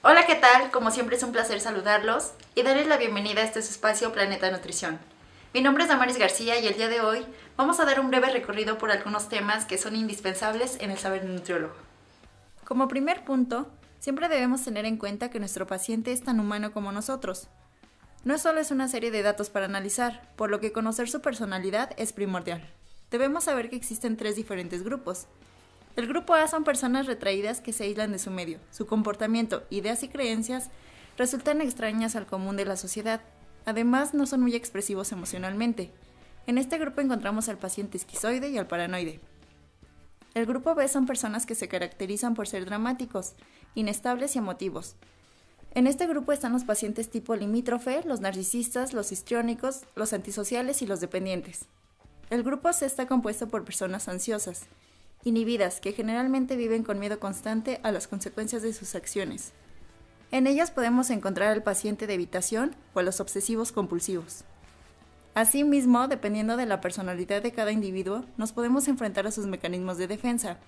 Hola, ¿qué tal? Como siempre es un placer saludarlos y darles la bienvenida a este su espacio Planeta Nutrición. Mi nombre es Damaris García y el día de hoy vamos a dar un breve recorrido por algunos temas que son indispensables en el saber nutriólogo. Como primer punto, siempre debemos tener en cuenta que nuestro paciente es tan humano como nosotros. No solo es una serie de datos para analizar, por lo que conocer su personalidad es primordial. Debemos saber que existen 3 diferentes grupos. El grupo A son personas retraídas que se aíslan de su medio. Su comportamiento, ideas y creencias resultan extrañas al común de la sociedad. Además, no son muy expresivos emocionalmente. En este grupo encontramos al paciente esquizoide y al paranoide. El grupo B son personas que se caracterizan por ser dramáticos, inestables y emotivos. En este grupo están los pacientes tipo limítrofe, los narcisistas, los histriónicos, los antisociales y los dependientes. El grupo C está compuesto por personas ansiosas, inhibidas, que generalmente viven con miedo constante a las consecuencias de sus acciones. En ellas podemos encontrar al paciente de evitación o a los obsesivos compulsivos. Asimismo, dependiendo de la personalidad de cada individuo, nos podemos enfrentar a sus mecanismos de defensa,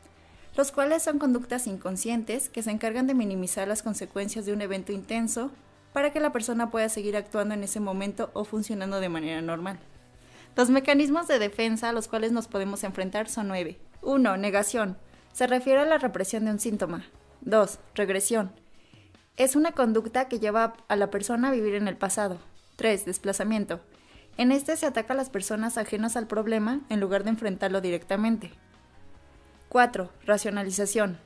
los cuales son conductas inconscientes que se encargan de minimizar las consecuencias de un evento intenso para que la persona pueda seguir actuando en ese momento o funcionando de manera normal. Los mecanismos de defensa a los cuales nos podemos enfrentar son 9. 1. Negación. Se refiere a la represión de un síntoma. 2. Regresión. Es una conducta que lleva a la persona a vivir en el pasado. 3. Desplazamiento. En este se ataca a las personas ajenas al problema en lugar de enfrentarlo directamente. 4. Racionalización.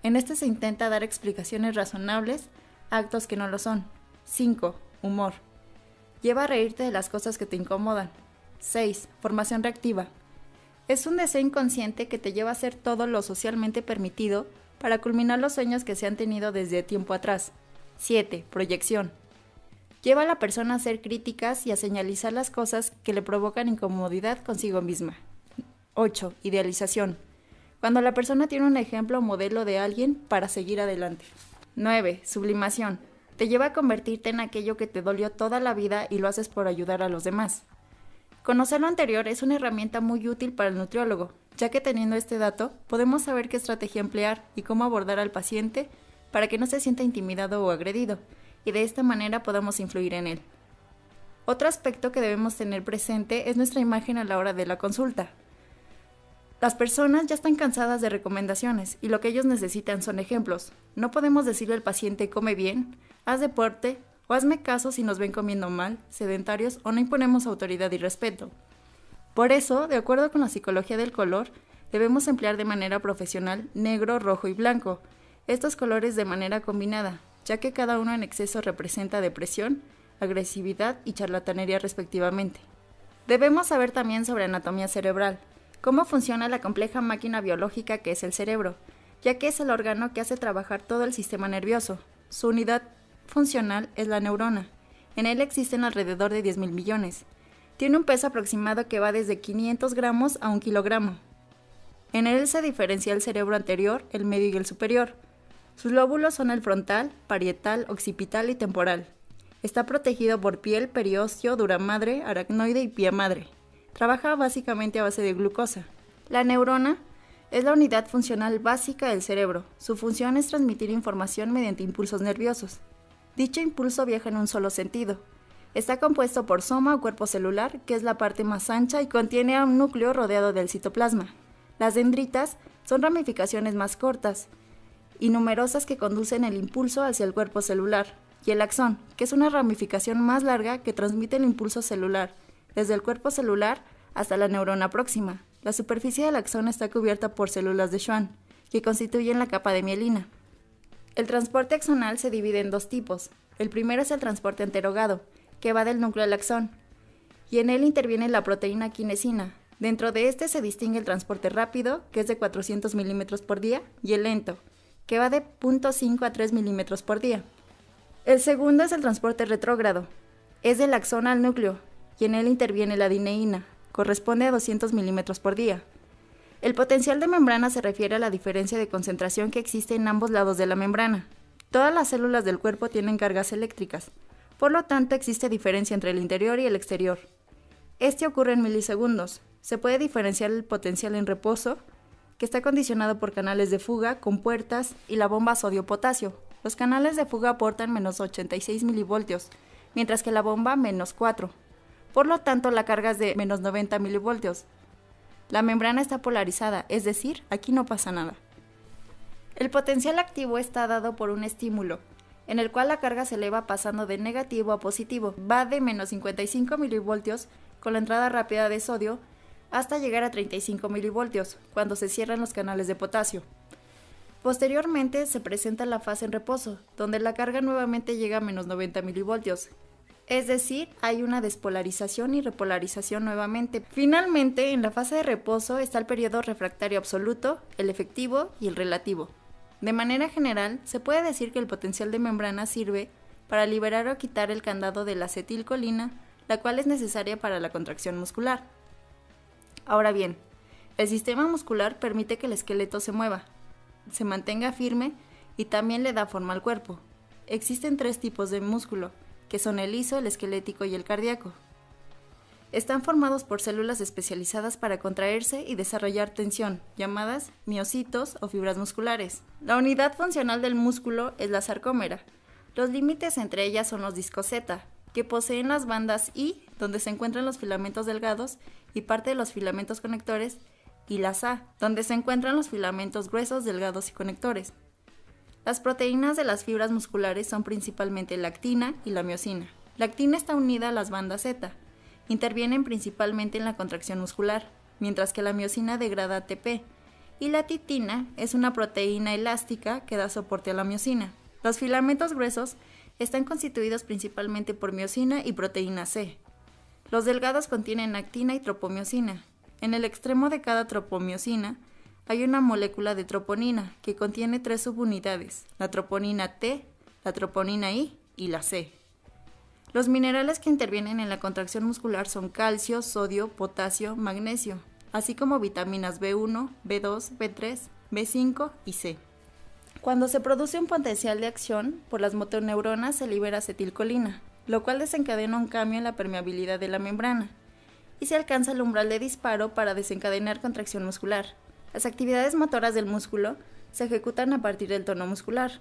En este se intenta dar explicaciones razonables a actos que no lo son. 5. Humor. Lleva a reírte de las cosas que te incomodan. 6. Formación reactiva. Es un deseo inconsciente que te lleva a hacer todo lo socialmente permitido para culminar los sueños que se han tenido desde tiempo atrás. 7. Proyección. Lleva a la persona a ser críticas y a señalizar las cosas que le provocan incomodidad consigo misma. 8. Idealización. Cuando la persona tiene un ejemplo o modelo de alguien para seguir adelante. 9. Sublimación. Te lleva a convertirte en aquello que te dolió toda la vida y lo haces por ayudar a los demás. Conocer lo anterior es una herramienta muy útil para el nutriólogo, ya que teniendo este dato, podemos saber qué estrategia emplear y cómo abordar al paciente para que no se sienta intimidado o agredido, y de esta manera podamos influir en él. Otro aspecto que debemos tener presente es nuestra imagen a la hora de la consulta. Las personas ya están cansadas de recomendaciones y lo que ellos necesitan son ejemplos. No podemos decirle al paciente come bien, haz deporte, o hazme caso si nos ven comiendo mal, sedentarios o no imponemos autoridad y respeto. Por eso, de acuerdo con la psicología del color, debemos emplear de manera profesional negro, rojo y blanco, estos colores de manera combinada, ya que cada uno en exceso representa depresión, agresividad y charlatanería respectivamente. Debemos saber también sobre anatomía cerebral, cómo funciona la compleja máquina biológica que es el cerebro, ya que es el órgano que hace trabajar todo el sistema nervioso. Su unidad funcional es la neurona. En él existen alrededor de 10.000 millones. Tiene un peso aproximado que va desde 500 gramos a 1 kilogramo. En él se diferencia el cerebro anterior, el medio y el superior. Sus lóbulos son el frontal, parietal, occipital y temporal. Está protegido por piel, periósteo, dura madre, aracnoide y pía madre. Trabaja básicamente a base de glucosa. La neurona es la unidad funcional básica del cerebro. Su función es transmitir información mediante impulsos nerviosos. Dicho impulso viaja en un solo sentido. Está compuesto por soma o cuerpo celular, que es la parte más ancha y contiene a un núcleo rodeado del citoplasma. Las dendritas son ramificaciones más cortas y numerosas que conducen el impulso hacia el cuerpo celular, y el axón, que es una ramificación más larga que transmite el impulso celular, desde el cuerpo celular hasta la neurona próxima. La superficie del axón está cubierta por células de Schwann, que constituyen la capa de mielina. El transporte axonal se divide en 2 tipos. El primero es el transporte anterogado, que va del núcleo al axón, y en él interviene la proteína quinesina. Dentro de este se distingue el transporte rápido, que es de 400 milímetros por día, y el lento, que va de 0.5 a 3 milímetros por día. El segundo es el transporte retrógrado. Es del axón al núcleo, y en él interviene la dineína, corresponde a 200 milímetros por día. El potencial de membrana se refiere a la diferencia de concentración que existe en ambos lados de la membrana. Todas las células del cuerpo tienen cargas eléctricas, por lo tanto existe diferencia entre el interior y el exterior. Este ocurre en milisegundos. Se puede diferenciar el potencial en reposo, que está condicionado por canales de fuga, compuertas y la bomba sodio-potasio, Los canales de fuga aportan menos 86 milivoltios, mientras que la bomba menos 4. Por lo tanto, la carga es de menos 90 milivoltios. La membrana está polarizada, es decir, aquí no pasa nada. El potencial activo está dado por un estímulo, en el cual la carga se eleva pasando de negativo a positivo. Va de menos 55 milivoltios con la entrada rápida de sodio hasta llegar a 35 milivoltios cuando se cierran los canales de potasio. Posteriormente se presenta la fase en reposo, donde la carga nuevamente llega a menos 90 milivoltios. Es decir, hay una despolarización y repolarización nuevamente. Finalmente, en la fase de reposo está el periodo refractario absoluto, el efectivo y el relativo. De manera general, se puede decir que el potencial de membrana sirve para liberar o quitar el candado de la acetilcolina, la cual es necesaria para la contracción muscular. Ahora bien, el sistema muscular permite que el esqueleto se mueva, se mantenga firme y también le da forma al cuerpo. Existen 3 tipos de músculo, que son el liso, el esquelético y el cardíaco. Están formados por células especializadas para contraerse y desarrollar tensión, llamadas miocitos o fibras musculares. La unidad funcional del músculo es la sarcómera. Los límites entre ellas son los discos Z, que poseen las bandas I, donde se encuentran los filamentos delgados y parte de los filamentos conectores, y las A, donde se encuentran los filamentos gruesos, delgados y conectores. Las proteínas de las fibras musculares son principalmente la actina y la miosina. La actina está unida a las bandas Z. Intervienen principalmente en la contracción muscular, mientras que la miosina degrada ATP, y la titina es una proteína elástica que da soporte a la miosina. Los filamentos gruesos están constituidos principalmente por miosina y proteína C. Los delgados contienen actina y tropomiosina. En el extremo de cada tropomiosina hay una molécula de troponina que contiene 3 subunidades, la troponina T, la troponina I y la C. Los minerales que intervienen en la contracción muscular son calcio, sodio, potasio, magnesio, así como vitaminas B1, B2, B3, B5 y C. Cuando se produce un potencial de acción, por las motoneuronas se libera acetilcolina, lo cual desencadena un cambio en la permeabilidad de la membrana, y se alcanza el umbral de disparo para desencadenar contracción muscular. Las actividades motoras del músculo se ejecutan a partir del tono muscular.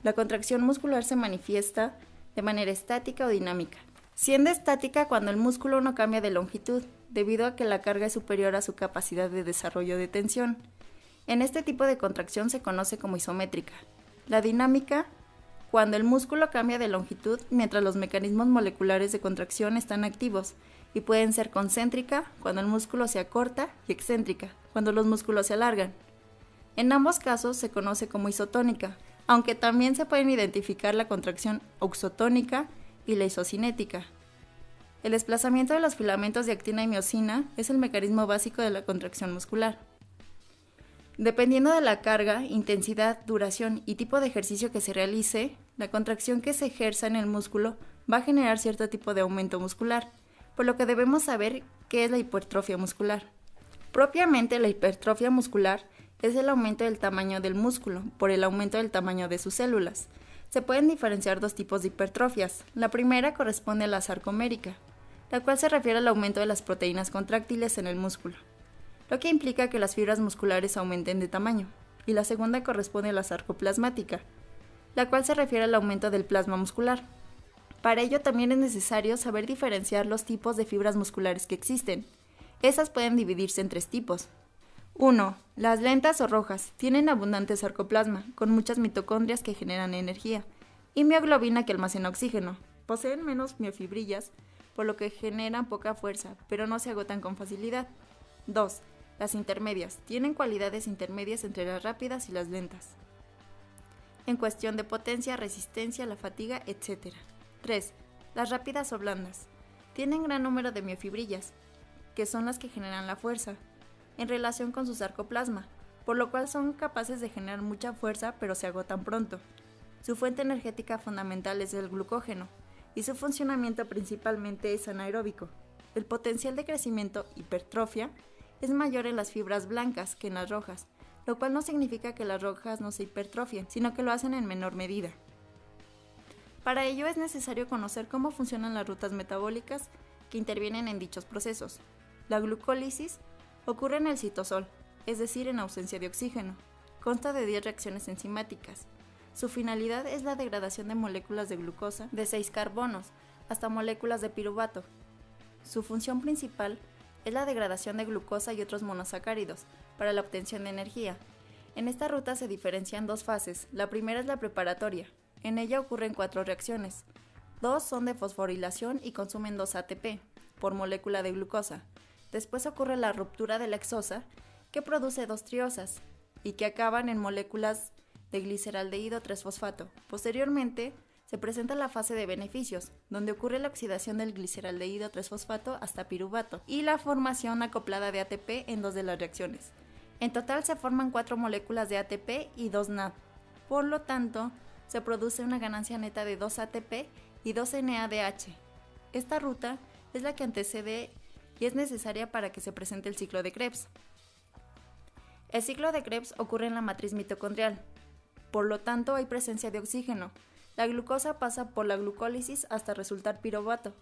La contracción muscular se manifiesta de manera estática o dinámica, siendo estática cuando el músculo no cambia de longitud, debido a que la carga es superior a su capacidad de desarrollo de tensión. En este tipo de contracción se conoce como isométrica. La dinámica, cuando el músculo cambia de longitud mientras los mecanismos moleculares de contracción están activos, y pueden ser concéntrica, cuando el músculo se acorta, y excéntrica, cuando los músculos se alargan. En ambos casos se conoce como isotónica, aunque también se pueden identificar la contracción auxotónica y la isocinética. El desplazamiento de los filamentos de actina y miosina es el mecanismo básico de la contracción muscular. Dependiendo de la carga, intensidad, duración y tipo de ejercicio que se realice, la contracción que se ejerza en el músculo va a generar cierto tipo de aumento muscular, por lo que debemos saber qué es la hipertrofia muscular. Propiamente, la hipertrofia muscular es el aumento del tamaño del músculo por el aumento del tamaño de sus células. Se pueden diferenciar 2 tipos de hipertrofias. La primera corresponde a la sarcomérica, la cual se refiere al aumento de las proteínas contráctiles en el músculo, lo que implica que las fibras musculares aumenten de tamaño, y la segunda corresponde a la sarcoplasmática, la cual se refiere al aumento del plasma muscular. Para ello también es necesario saber diferenciar los tipos de fibras musculares que existen. Esas pueden dividirse en 3 tipos. 1. Las lentas o rojas tienen abundante sarcoplasma, con muchas mitocondrias que generan energía, y mioglobina que almacena oxígeno. Poseen menos miofibrillas, por lo que generan poca fuerza, pero no se agotan con facilidad. 2. Las intermedias tienen cualidades intermedias entre las rápidas y las lentas, en cuestión de potencia, resistencia, la fatiga, etc. 3. Las rápidas o blandas tienen gran número de miofibrillas, que son las que generan la fuerza, en relación con su sarcoplasma, por lo cual son capaces de generar mucha fuerza pero se agotan pronto. Su fuente energética fundamental es el glucógeno, y su funcionamiento principalmente es anaeróbico. El potencial de crecimiento, hipertrofia, es mayor en las fibras blancas que en las rojas, lo cual no significa que las rojas no se hipertrofien, sino que lo hacen en menor medida. Para ello es necesario conocer cómo funcionan las rutas metabólicas que intervienen en dichos procesos. La glucólisis ocurre en el citosol, es decir, en ausencia de oxígeno. Consta de 10 reacciones enzimáticas. Su finalidad es la degradación de moléculas de glucosa de 6 carbonos hasta moléculas de piruvato. Su función principal es la degradación de glucosa y otros monosacáridos para la obtención de energía. En esta ruta se diferencian dos fases. La primera es la preparatoria. En ella ocurren 4 reacciones. 2 son de fosforilación y consumen 2 ATP por molécula de glucosa. Después ocurre la ruptura de la hexosa, que produce 2 triosas y que acaban en moléculas de gliceraldehído 3-fosfato. Posteriormente, se presenta la fase de beneficios, donde ocurre la oxidación del gliceraldehído 3-fosfato hasta piruvato y la formación acoplada de ATP en 2 de las reacciones. En total se forman 4 moléculas de ATP y 2 NAD. Por lo tanto, se produce una ganancia neta de 2 ATP y 2 NADH. Esta ruta es la que antecede y es necesaria para que se presente el ciclo de Krebs. El ciclo de Krebs ocurre en la matriz mitocondrial. Por lo tanto, hay presencia de oxígeno. La glucosa pasa por la glucólisis hasta resultar piruvato,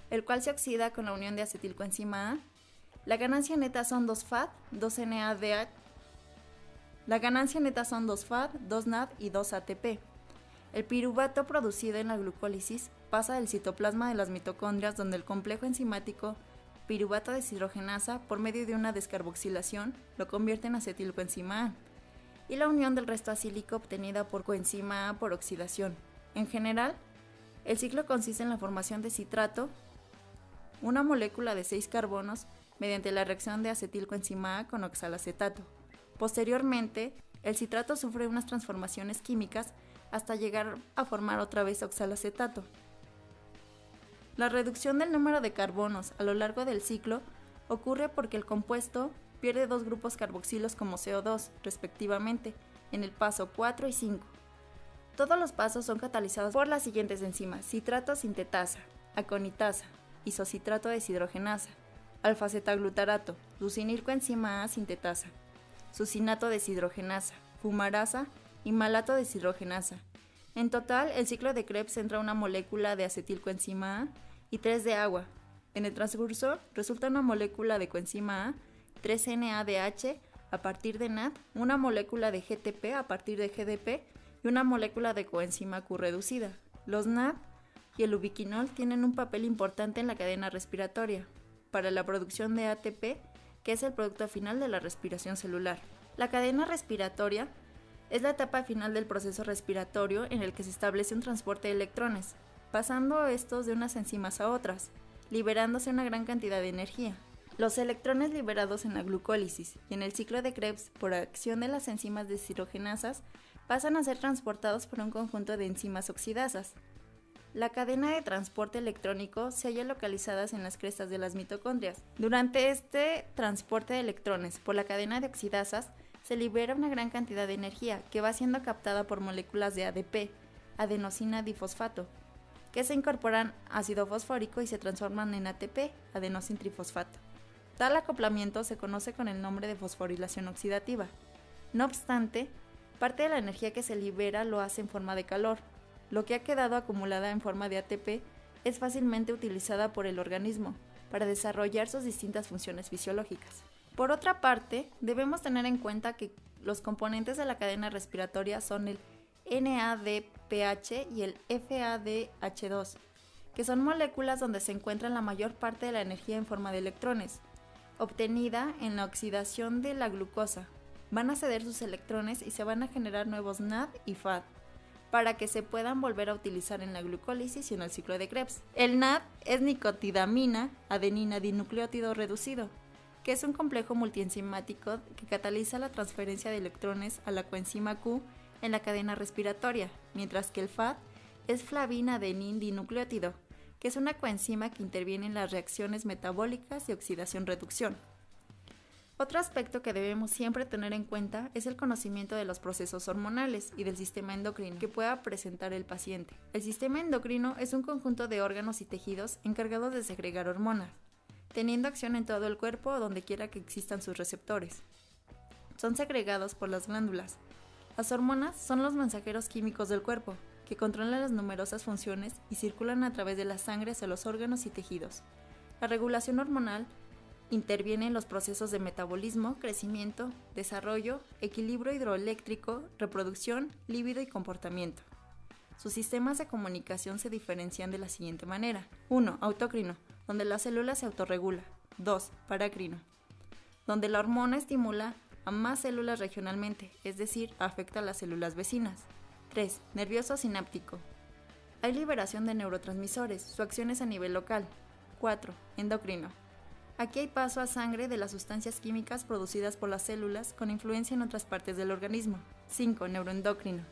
el cual se oxida con la unión de acetilcoenzima A. La ganancia neta son 2 FAD, 2 NADH. La ganancia neta son 2 FAD, 2 NAD y 2 ATP. El piruvato producido en la glucólisis pasa del citoplasma de las mitocondrias, donde el complejo enzimático piruvato deshidrogenasa, por medio de una descarboxilación, lo convierte en acetilcoenzima A, y la unión del resto acílico obtenida por coenzima A por oxidación. En general, el ciclo consiste en la formación de citrato, una molécula de 6 carbonos, mediante la reacción de acetilcoenzima A con oxalacetato. Posteriormente, el citrato sufre unas transformaciones químicas hasta llegar a formar otra vez oxalacetato. La reducción del número de carbonos a lo largo del ciclo ocurre porque el compuesto pierde 2 grupos carboxilos como CO2, respectivamente, en el paso 4 y 5. Todos los pasos son catalizados por las siguientes enzimas: citrato sintetasa, aconitasa, isocitrato deshidrogenasa, alfa-cetaglutarato, succinilcoenzima A sintetasa, succinato deshidrogenasa, fumarasa y malato deshidrogenasa. En total, el ciclo de Krebs entra una molécula de acetilcoenzima A y 3 de agua. En el transcurso, resulta una molécula de coenzima A, 3 NADH a partir de NAD, una molécula de GTP a partir de GDP y una molécula de coenzima Q reducida. Los NAD y el ubiquinol tienen un papel importante en la cadena respiratoria para la producción de ATP, que es el producto final de la respiración celular. La cadena respiratoria es la etapa final del proceso respiratorio en el que se establece un transporte de electrones, pasando estos de unas enzimas a otras, liberándose una gran cantidad de energía. Los electrones liberados en la glucólisis y en el ciclo de Krebs por acción de las enzimas deshidrogenasas pasan a ser transportados por un conjunto de enzimas oxidasas. La cadena de transporte electrónico se halla localizadas en las crestas de las mitocondrias. Durante este transporte de electrones por la cadena de oxidasas se libera una gran cantidad de energía que va siendo captada por moléculas de ADP, adenosina difosfato, que se incorporan ácido fosfórico y se transforman en ATP, adenosintrifosfato. Tal acoplamiento se conoce con el nombre de fosforilación oxidativa. No obstante, parte de la energía que se libera lo hace en forma de calor. Lo que ha quedado acumulada en forma de ATP es fácilmente utilizada por el organismo para desarrollar sus distintas funciones fisiológicas. Por otra parte, debemos tener en cuenta que los componentes de la cadena respiratoria son el NADPH y el FADH2, que son moléculas donde se encuentra la mayor parte de la energía en forma de electrones, obtenida en la oxidación de la glucosa. Van a ceder sus electrones y se van a generar nuevos NAD y FAD, para que se puedan volver a utilizar en la glucólisis y en el ciclo de Krebs. El NAD es nicotidamina adenina dinucleótido reducido, que es un complejo multienzimático que cataliza la transferencia de electrones a la coenzima Q en la cadena respiratoria, mientras que el FAD es flavina adenin dinucleótido, que es una coenzima que interviene en las reacciones metabólicas y oxidación-reducción. Otro aspecto que debemos siempre tener en cuenta es el conocimiento de los procesos hormonales y del sistema endocrino que pueda presentar el paciente. El sistema endocrino es un conjunto de órganos y tejidos encargados de segregar hormonas, teniendo acción en todo el cuerpo o donde quiera que existan sus receptores. Son segregados por las glándulas. Las hormonas son los mensajeros químicos del cuerpo, que controlan las numerosas funciones y circulan a través de la sangre hacia los órganos y tejidos. La regulación hormonal interviene en los procesos de metabolismo, crecimiento, desarrollo, equilibrio hidroeléctrico, reproducción, líbido y comportamiento. Sus sistemas de comunicación se diferencian de la siguiente manera. 1. Autocrino, donde la célula se autorregula. 2. Parácrino, donde la hormona estimula a más células regionalmente, es decir, afecta a las células vecinas. 3. Nervioso sináptico. Hay liberación de neurotransmisores, su acción es a nivel local. 4. Endocrino. Aquí hay paso a sangre de las sustancias químicas producidas por las células con influencia en otras partes del organismo. 5. Neuroendocrino.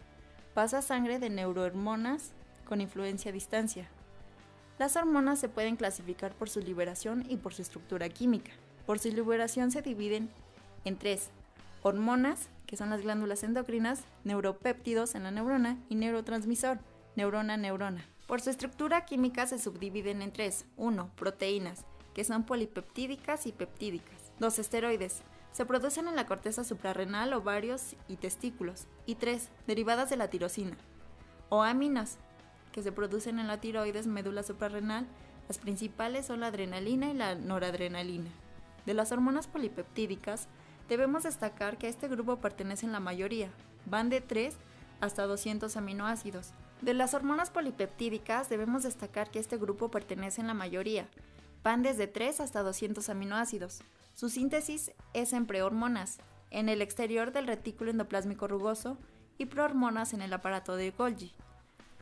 Pasa sangre de neurohormonas con influencia a distancia. Las hormonas se pueden clasificar por su liberación y por su estructura química. Por su liberación se dividen en 3. Hormonas, que son las glándulas endocrinas, neuropéptidos en la neurona y neurotransmisor, neurona-neurona. Por su estructura química se subdividen en 3. 1. Proteínas, que son polipeptídicas y peptídicas. 2. Esteroides. Se producen en la corteza suprarrenal, ovarios y testículos. Y 3. Derivadas de la tirosina, o aminas, que se producen en la tiroides, médula suprarrenal. Las principales son la adrenalina y la noradrenalina. De las hormonas polipeptídicas, debemos destacar que a este grupo pertenecen la mayoría. Van de 3 hasta 200 aminoácidos. De las hormonas polipeptídicas, debemos destacar que este grupo pertenece en la mayoría. Van desde 3 hasta 200 aminoácidos. Su síntesis es en prehormonas, en el exterior del retículo endoplásmico rugoso, y prohormonas en el aparato de Golgi.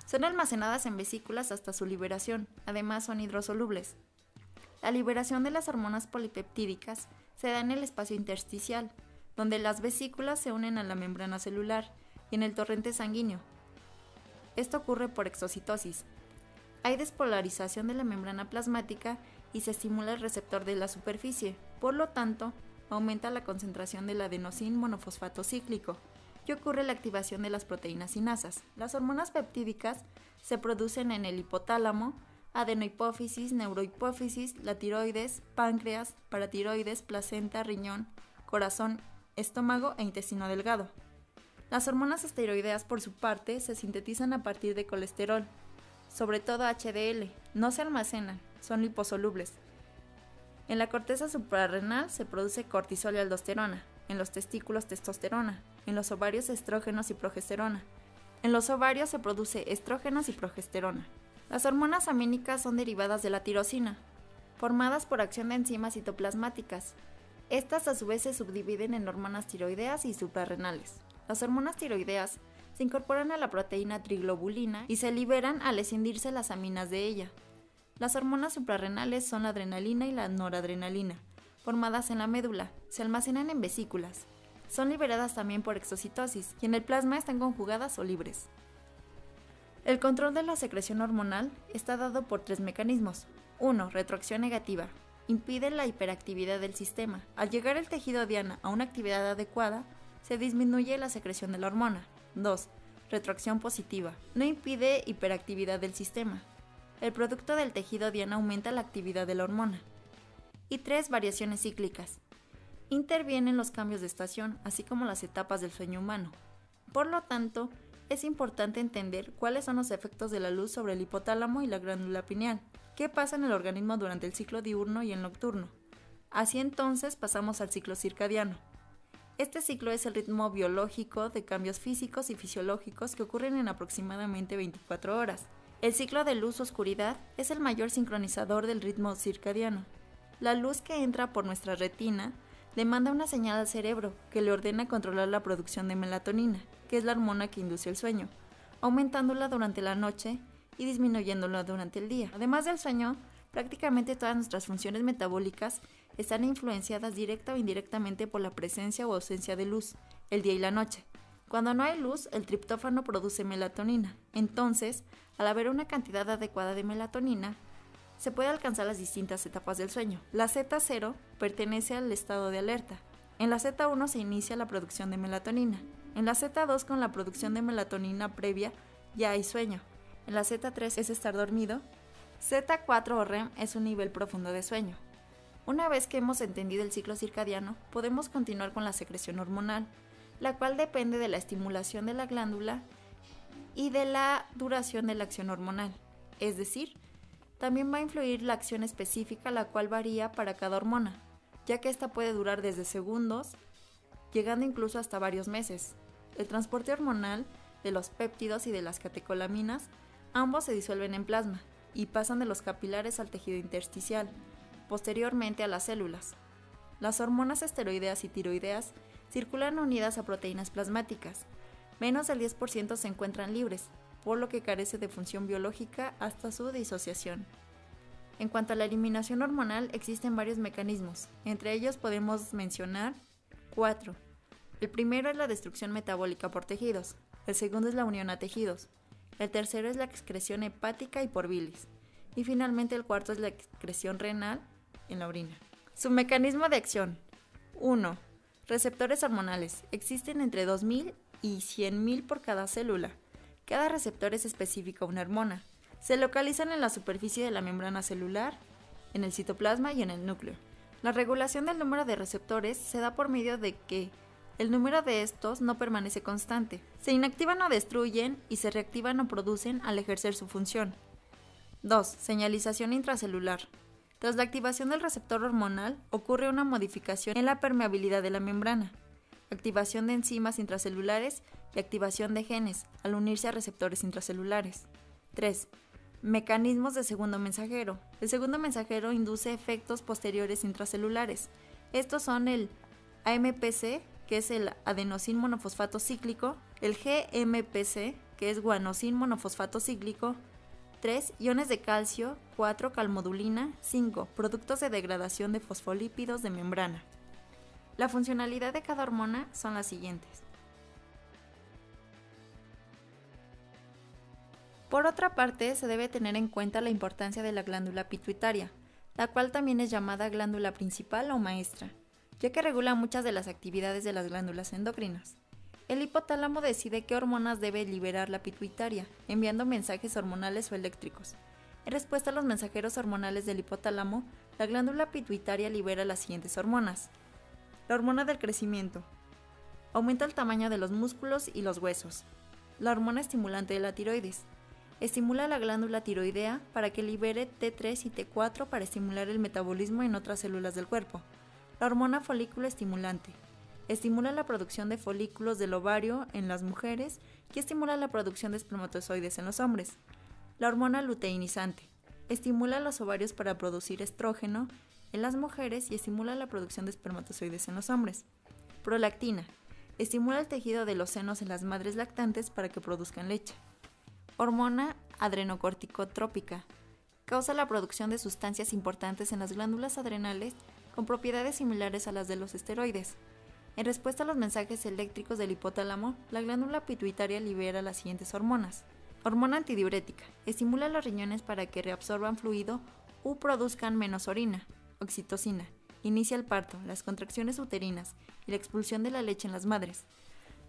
Son almacenadas en vesículas hasta su liberación, además son hidrosolubles. La liberación de las hormonas polipeptídicas se da en el espacio intersticial, donde las vesículas se unen a la membrana celular y en el torrente sanguíneo. Esto ocurre por exocitosis. Hay despolarización de la membrana plasmática y se estimula el receptor de la superficie, por lo tanto, aumenta la concentración del adenosín monofosfato cíclico y ocurre la activación de las proteínas sinasas. Las hormonas peptídicas se producen en el hipotálamo, adenohipófisis, neurohipófisis, la tiroides, páncreas, paratiroides, placenta, riñón, corazón, estómago e intestino delgado. Las hormonas esteroideas, por su parte, se sintetizan a partir de colesterol, sobre todo HDL, no se almacenan, son liposolubles. En la corteza suprarrenal se produce cortisol y aldosterona, en los testículos testosterona, en los ovarios estrógenos y progesterona. En los ovarios se produce estrógenos y progesterona. Las hormonas amínicas son derivadas de la tirosina, formadas por acción de enzimas citoplasmáticas. Estas a su vez se subdividen en hormonas tiroideas y suprarrenales. Las hormonas tiroideas se incorporan a la proteína triglobulina y se liberan al escindirse las aminas de ella. Las hormonas suprarrenales son la adrenalina y la noradrenalina, formadas en la médula, se almacenan en vesículas. Son liberadas también por exocitosis y en el plasma están conjugadas o libres. El control de la secreción hormonal está dado por 3 mecanismos. 1. Retroacción negativa. Impide la hiperactividad del sistema. Al llegar el tejido diana a una actividad adecuada, se disminuye la secreción de la hormona. 2. Retroacción positiva. No impide hiperactividad del sistema. El producto del tejido diana aumenta la actividad de la hormona. Y 3. Variaciones cíclicas. Intervienen los cambios de estación, así como las etapas del sueño humano. Por lo tanto, es importante entender cuáles son los efectos de la luz sobre el hipotálamo y la glándula pineal, qué pasa en el organismo durante el ciclo diurno y el nocturno. Así entonces pasamos al ciclo circadiano. Este ciclo es el ritmo biológico de cambios físicos y fisiológicos que ocurren en aproximadamente 24 horas. El ciclo de luz-oscuridad es el mayor sincronizador del ritmo circadiano. La luz que entra por nuestra retina demanda una señal al cerebro que le ordena controlar la producción de melatonina, que es la hormona que induce el sueño, aumentándola durante la noche y disminuyéndola durante el día. Además del sueño, prácticamente todas nuestras funciones metabólicas están influenciadas directa o indirectamente por la presencia o ausencia de luz, el día y la noche. Cuando no hay luz, el triptófano produce melatonina. Entonces, al haber una cantidad adecuada de melatonina, se puede alcanzar las distintas etapas del sueño. La Z0 pertenece al estado de alerta. En la Z1 se inicia la producción de melatonina. En la Z2, con la producción de melatonina previa, ya hay sueño. En la Z3 es estar dormido. Z4 o REM es un nivel profundo de sueño. Una vez que hemos entendido el ciclo circadiano, podemos continuar con la secreción hormonal, la cual depende de la estimulación de la glándula y de la duración de la acción hormonal. Es decir, también va a influir la acción específica, la cual varía para cada hormona. ya que esta puede durar desde segundos, llegando incluso hasta varios meses. El transporte hormonal de los péptidos y de las catecolaminas, ambos se disuelven en plasma y pasan de los capilares al tejido intersticial, posteriormente a las células. Las hormonas esteroideas y tiroideas circulan unidas a proteínas plasmáticas. Menos del 10% se encuentran libres, por lo que carece de función biológica hasta su disociación. En cuanto a la eliminación hormonal, existen varios mecanismos. Entre ellos podemos mencionar 4. El primero es la destrucción metabólica por tejidos. El segundo es la unión a tejidos. El tercero es la excreción hepática y por bilis. Y finalmente el cuarto es la excreción renal en la orina. Su mecanismo de acción. 1. Receptores hormonales. Existen entre 2000 y 100.000 por cada célula. Cada receptor es específico a una hormona. Se localizan en la superficie de la membrana celular, en el citoplasma y en el núcleo. La regulación del número de receptores se da por medio de que el número de estos no permanece constante. Se inactivan o destruyen y se reactivan o producen al ejercer su función. 2. Señalización intracelular. Tras la activación del receptor hormonal, ocurre una modificación en la permeabilidad de la membrana, activación de enzimas intracelulares y activación de genes al unirse a receptores intracelulares. 3. Mecanismos de segundo mensajero. El segundo mensajero induce efectos posteriores intracelulares. Estos son el AMPC, que es el adenosín monofosfato cíclico, el GMPC, que es guanosin monofosfato cíclico, 3. Iones de calcio, 4. Calmodulina, 5. Productos de degradación de fosfolípidos de membrana. La funcionalidad de cada hormona son las siguientes. Por otra parte, se debe tener en cuenta la importancia de la glándula pituitaria, la cual también es llamada glándula principal o maestra, ya que regula muchas de las actividades de las glándulas endocrinas. El hipotálamo decide qué hormonas debe liberar la pituitaria, enviando mensajes hormonales o eléctricos. En respuesta a los mensajeros hormonales del hipotálamo, la glándula pituitaria libera las siguientes hormonas. La hormona del crecimiento. Aumenta el tamaño de los músculos y los huesos. La hormona estimulante de la tiroides. Estimula la glándula tiroidea para que libere T3 y T4 para estimular el metabolismo en otras células del cuerpo. La hormona folículo estimulante. Estimula la producción de folículos del ovario en las mujeres y estimula la producción de espermatozoides en los hombres. La hormona luteinizante. Estimula los ovarios para producir estrógeno en las mujeres y estimula la producción de espermatozoides en los hombres. Prolactina. Estimula el tejido de los senos en las madres lactantes para que produzcan leche. Hormona adrenocorticotrópica. Causa la producción de sustancias importantes en las glándulas adrenales con propiedades similares a las de los esteroides. En respuesta a los mensajes eléctricos del hipotálamo, la glándula pituitaria libera las siguientes hormonas. Hormona antidiurética. Estimula los riñones para que reabsorban fluido u produzcan menos orina. Oxitocina. Inicia el parto, las contracciones uterinas y la expulsión de la leche en las madres.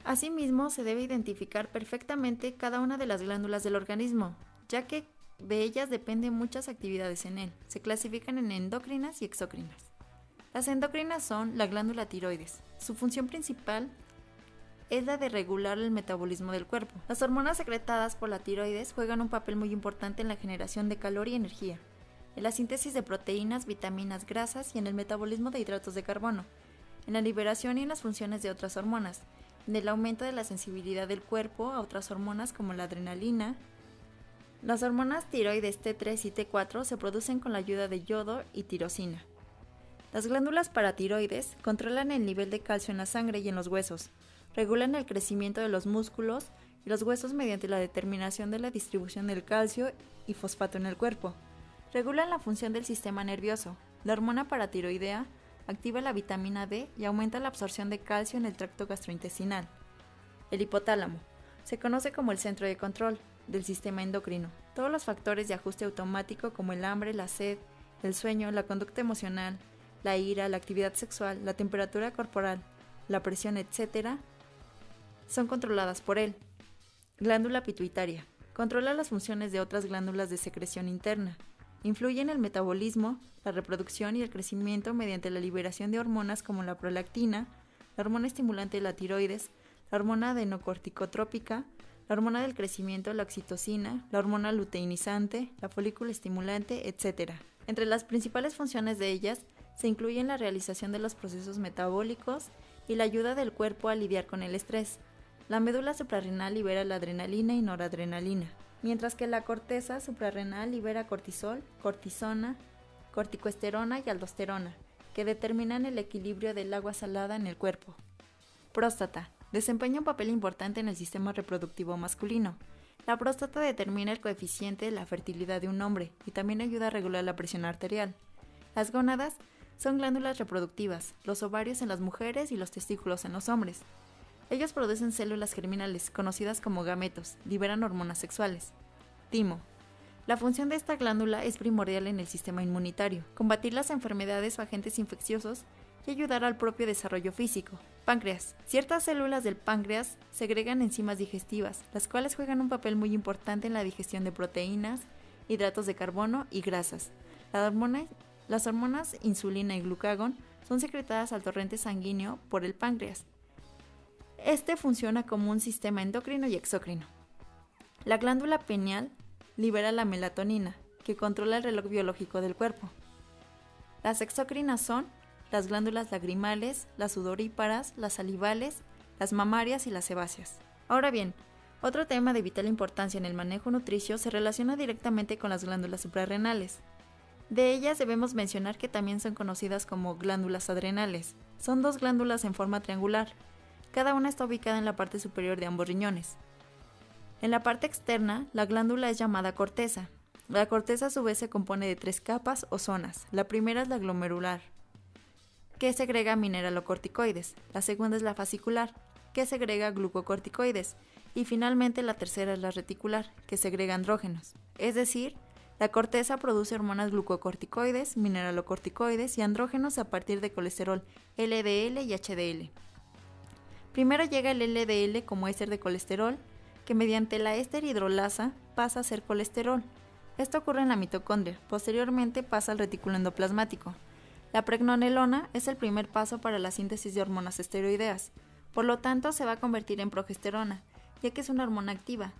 Asimismo, se debe identificar perfectamente cada una de las glándulas del organismo, ya que de ellas dependen muchas actividades en él. Se clasifican en endocrinas y exócrinas. Las endocrinas son la glándula tiroides. Su función principal es la de regular el metabolismo del cuerpo. Las hormonas secretadas por la tiroides juegan un papel muy importante en la generación de calor y energía, en la síntesis de proteínas, vitaminas, grasas y en el metabolismo de hidratos de carbono, en la liberación y en las funciones de otras hormonas, en el aumento de la sensibilidad del cuerpo a otras hormonas como la adrenalina. Las hormonas tiroides T3 y T4 se producen con la ayuda de yodo y tirosina. Las glándulas paratiroides controlan el nivel de calcio en la sangre y en los huesos, regulan el crecimiento de los músculos y los huesos mediante la determinación de la distribución del calcio y fosfato en el cuerpo. Regulan la función del sistema nervioso. La hormona paratiroidea activa la vitamina D y aumenta la absorción de calcio en el tracto gastrointestinal. El hipotálamo se conoce como el centro de control del sistema endocrino. Todos los factores de ajuste automático como el hambre, la sed, el sueño, la conducta emocional, la ira, la actividad sexual, la temperatura corporal, la presión, etc., son controladas por él. Glándula pituitaria. Controla las funciones de otras glándulas de secreción interna. Influye en el metabolismo, la reproducción y el crecimiento mediante la liberación de hormonas como la prolactina, la hormona estimulante de la tiroides, la hormona adenocorticotrópica, la hormona del crecimiento, la oxitocina, la hormona luteinizante, la folículo estimulante, etc. Entre las principales funciones de ellas Se incluye en la realización de los procesos metabólicos y la ayuda del cuerpo a lidiar con el estrés. La médula suprarrenal libera la adrenalina y noradrenalina, mientras que la corteza suprarrenal libera cortisol, cortisona, corticosterona y aldosterona, que determinan el equilibrio del agua salada en el cuerpo. Próstata. Desempeña un papel importante en el sistema reproductivo masculino. La próstata determina el coeficiente de la fertilidad de un hombre y también ayuda a regular la presión arterial. Las gónadas son glándulas reproductivas, los ovarios en las mujeres y los testículos en los hombres. Ellos producen células germinales, conocidas como gametos, liberan hormonas sexuales. Timo. La función de esta glándula es primordial en el sistema inmunitario, combatir las enfermedades o agentes infecciosos y ayudar al propio desarrollo físico. Páncreas. Ciertas células del páncreas segregan enzimas digestivas, las cuales juegan un papel muy importante en la digestión de proteínas, hidratos de carbono y grasas. Las hormonas insulina y glucagón son secretadas al torrente sanguíneo por el páncreas. Este funciona como un sistema endocrino y exócrino. La glándula pineal libera la melatonina, que controla el reloj biológico del cuerpo. Las exócrinas son las glándulas lagrimales, las sudoríparas, las salivales, las mamarias y las sebáceas. Ahora bien, otro tema de vital importancia en el manejo nutricio se relaciona directamente con las glándulas suprarrenales. De ellas debemos mencionar que también son conocidas como glándulas adrenales. Son dos glándulas en forma triangular. Cada una está ubicada en la parte superior de ambos riñones. En la parte externa, la glándula es llamada corteza. La corteza a su vez se compone de 3 capas o zonas. La primera es la glomerular, que segrega mineralocorticoides. La segunda es la fascicular, que segrega glucocorticoides. Y finalmente la tercera es la reticular, que segrega andrógenos. Es decir, la corteza produce hormonas glucocorticoides, mineralocorticoides y andrógenos a partir de colesterol LDL y HDL. Primero llega el LDL como éster de colesterol, que mediante la éster hidrolasa pasa a ser colesterol. Esto ocurre en la mitocondria, posteriormente pasa al retículo endoplasmático. La pregnenolona es el primer paso para la síntesis de hormonas esteroideas, por lo tanto se va a convertir en progesterona, ya que es una hormona activa.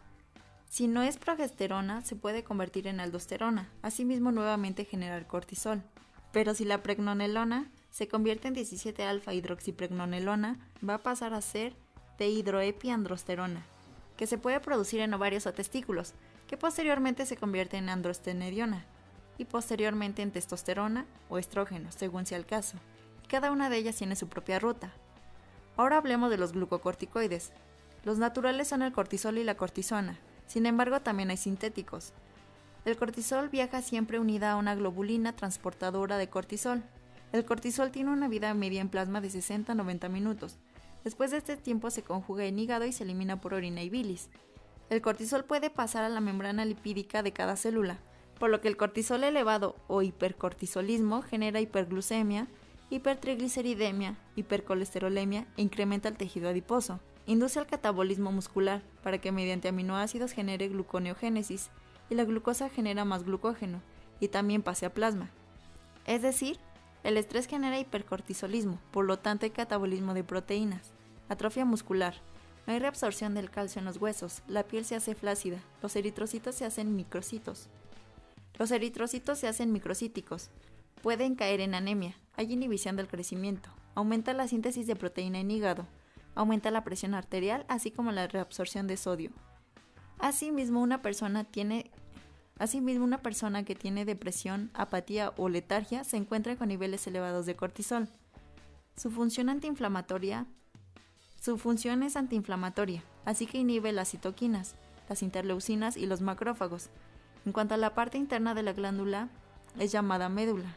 Si no es progesterona, se puede convertir en aldosterona, asimismo nuevamente generar cortisol. Pero si la pregnenolona se convierte en 17-alfa-hidroxipregnenolona, va a pasar a ser dehidroepiandrosterona, que se puede producir en ovarios o testículos, que posteriormente se convierte en androstenediona, y posteriormente en testosterona o estrógeno, según sea el caso. Cada una de ellas tiene su propia ruta. Ahora hablemos de los glucocorticoides. Los naturales son el cortisol y la cortisona. Sin embargo, también hay sintéticos. El cortisol viaja siempre unida a una globulina transportadora de cortisol. El cortisol tiene una vida media en plasma de 60 a 90 minutos. Después de este tiempo se conjuga en hígado y se elimina por orina y bilis. El cortisol puede pasar a la membrana lipídica de cada célula, por lo que el cortisol elevado o hipercortisolismo genera hiperglucemia, hipertrigliceridemia, hipercolesterolemia e incrementa el tejido adiposo. Induce el catabolismo muscular para que mediante aminoácidos genere gluconeogénesis y la glucosa genera más glucógeno y también pase a plasma. Es decir, el estrés genera hipercortisolismo, por lo tanto hay catabolismo de proteínas, atrofia muscular, no hay reabsorción del calcio en los huesos, la piel se hace flácida, los eritrocitos se hacen microcitos. Los eritrocitos se hacen microcíticos, pueden caer en anemia, hay inhibición del crecimiento, aumenta la síntesis de proteína en hígado, aumenta la presión arterial, así como la reabsorción de sodio. Asimismo, una persona que tiene depresión, apatía o letargia se encuentra con niveles elevados de cortisol. Su función es antiinflamatoria, así que inhibe las citoquinas, las interleucinas y los macrófagos. En cuanto a la parte interna de la glándula, es llamada médula.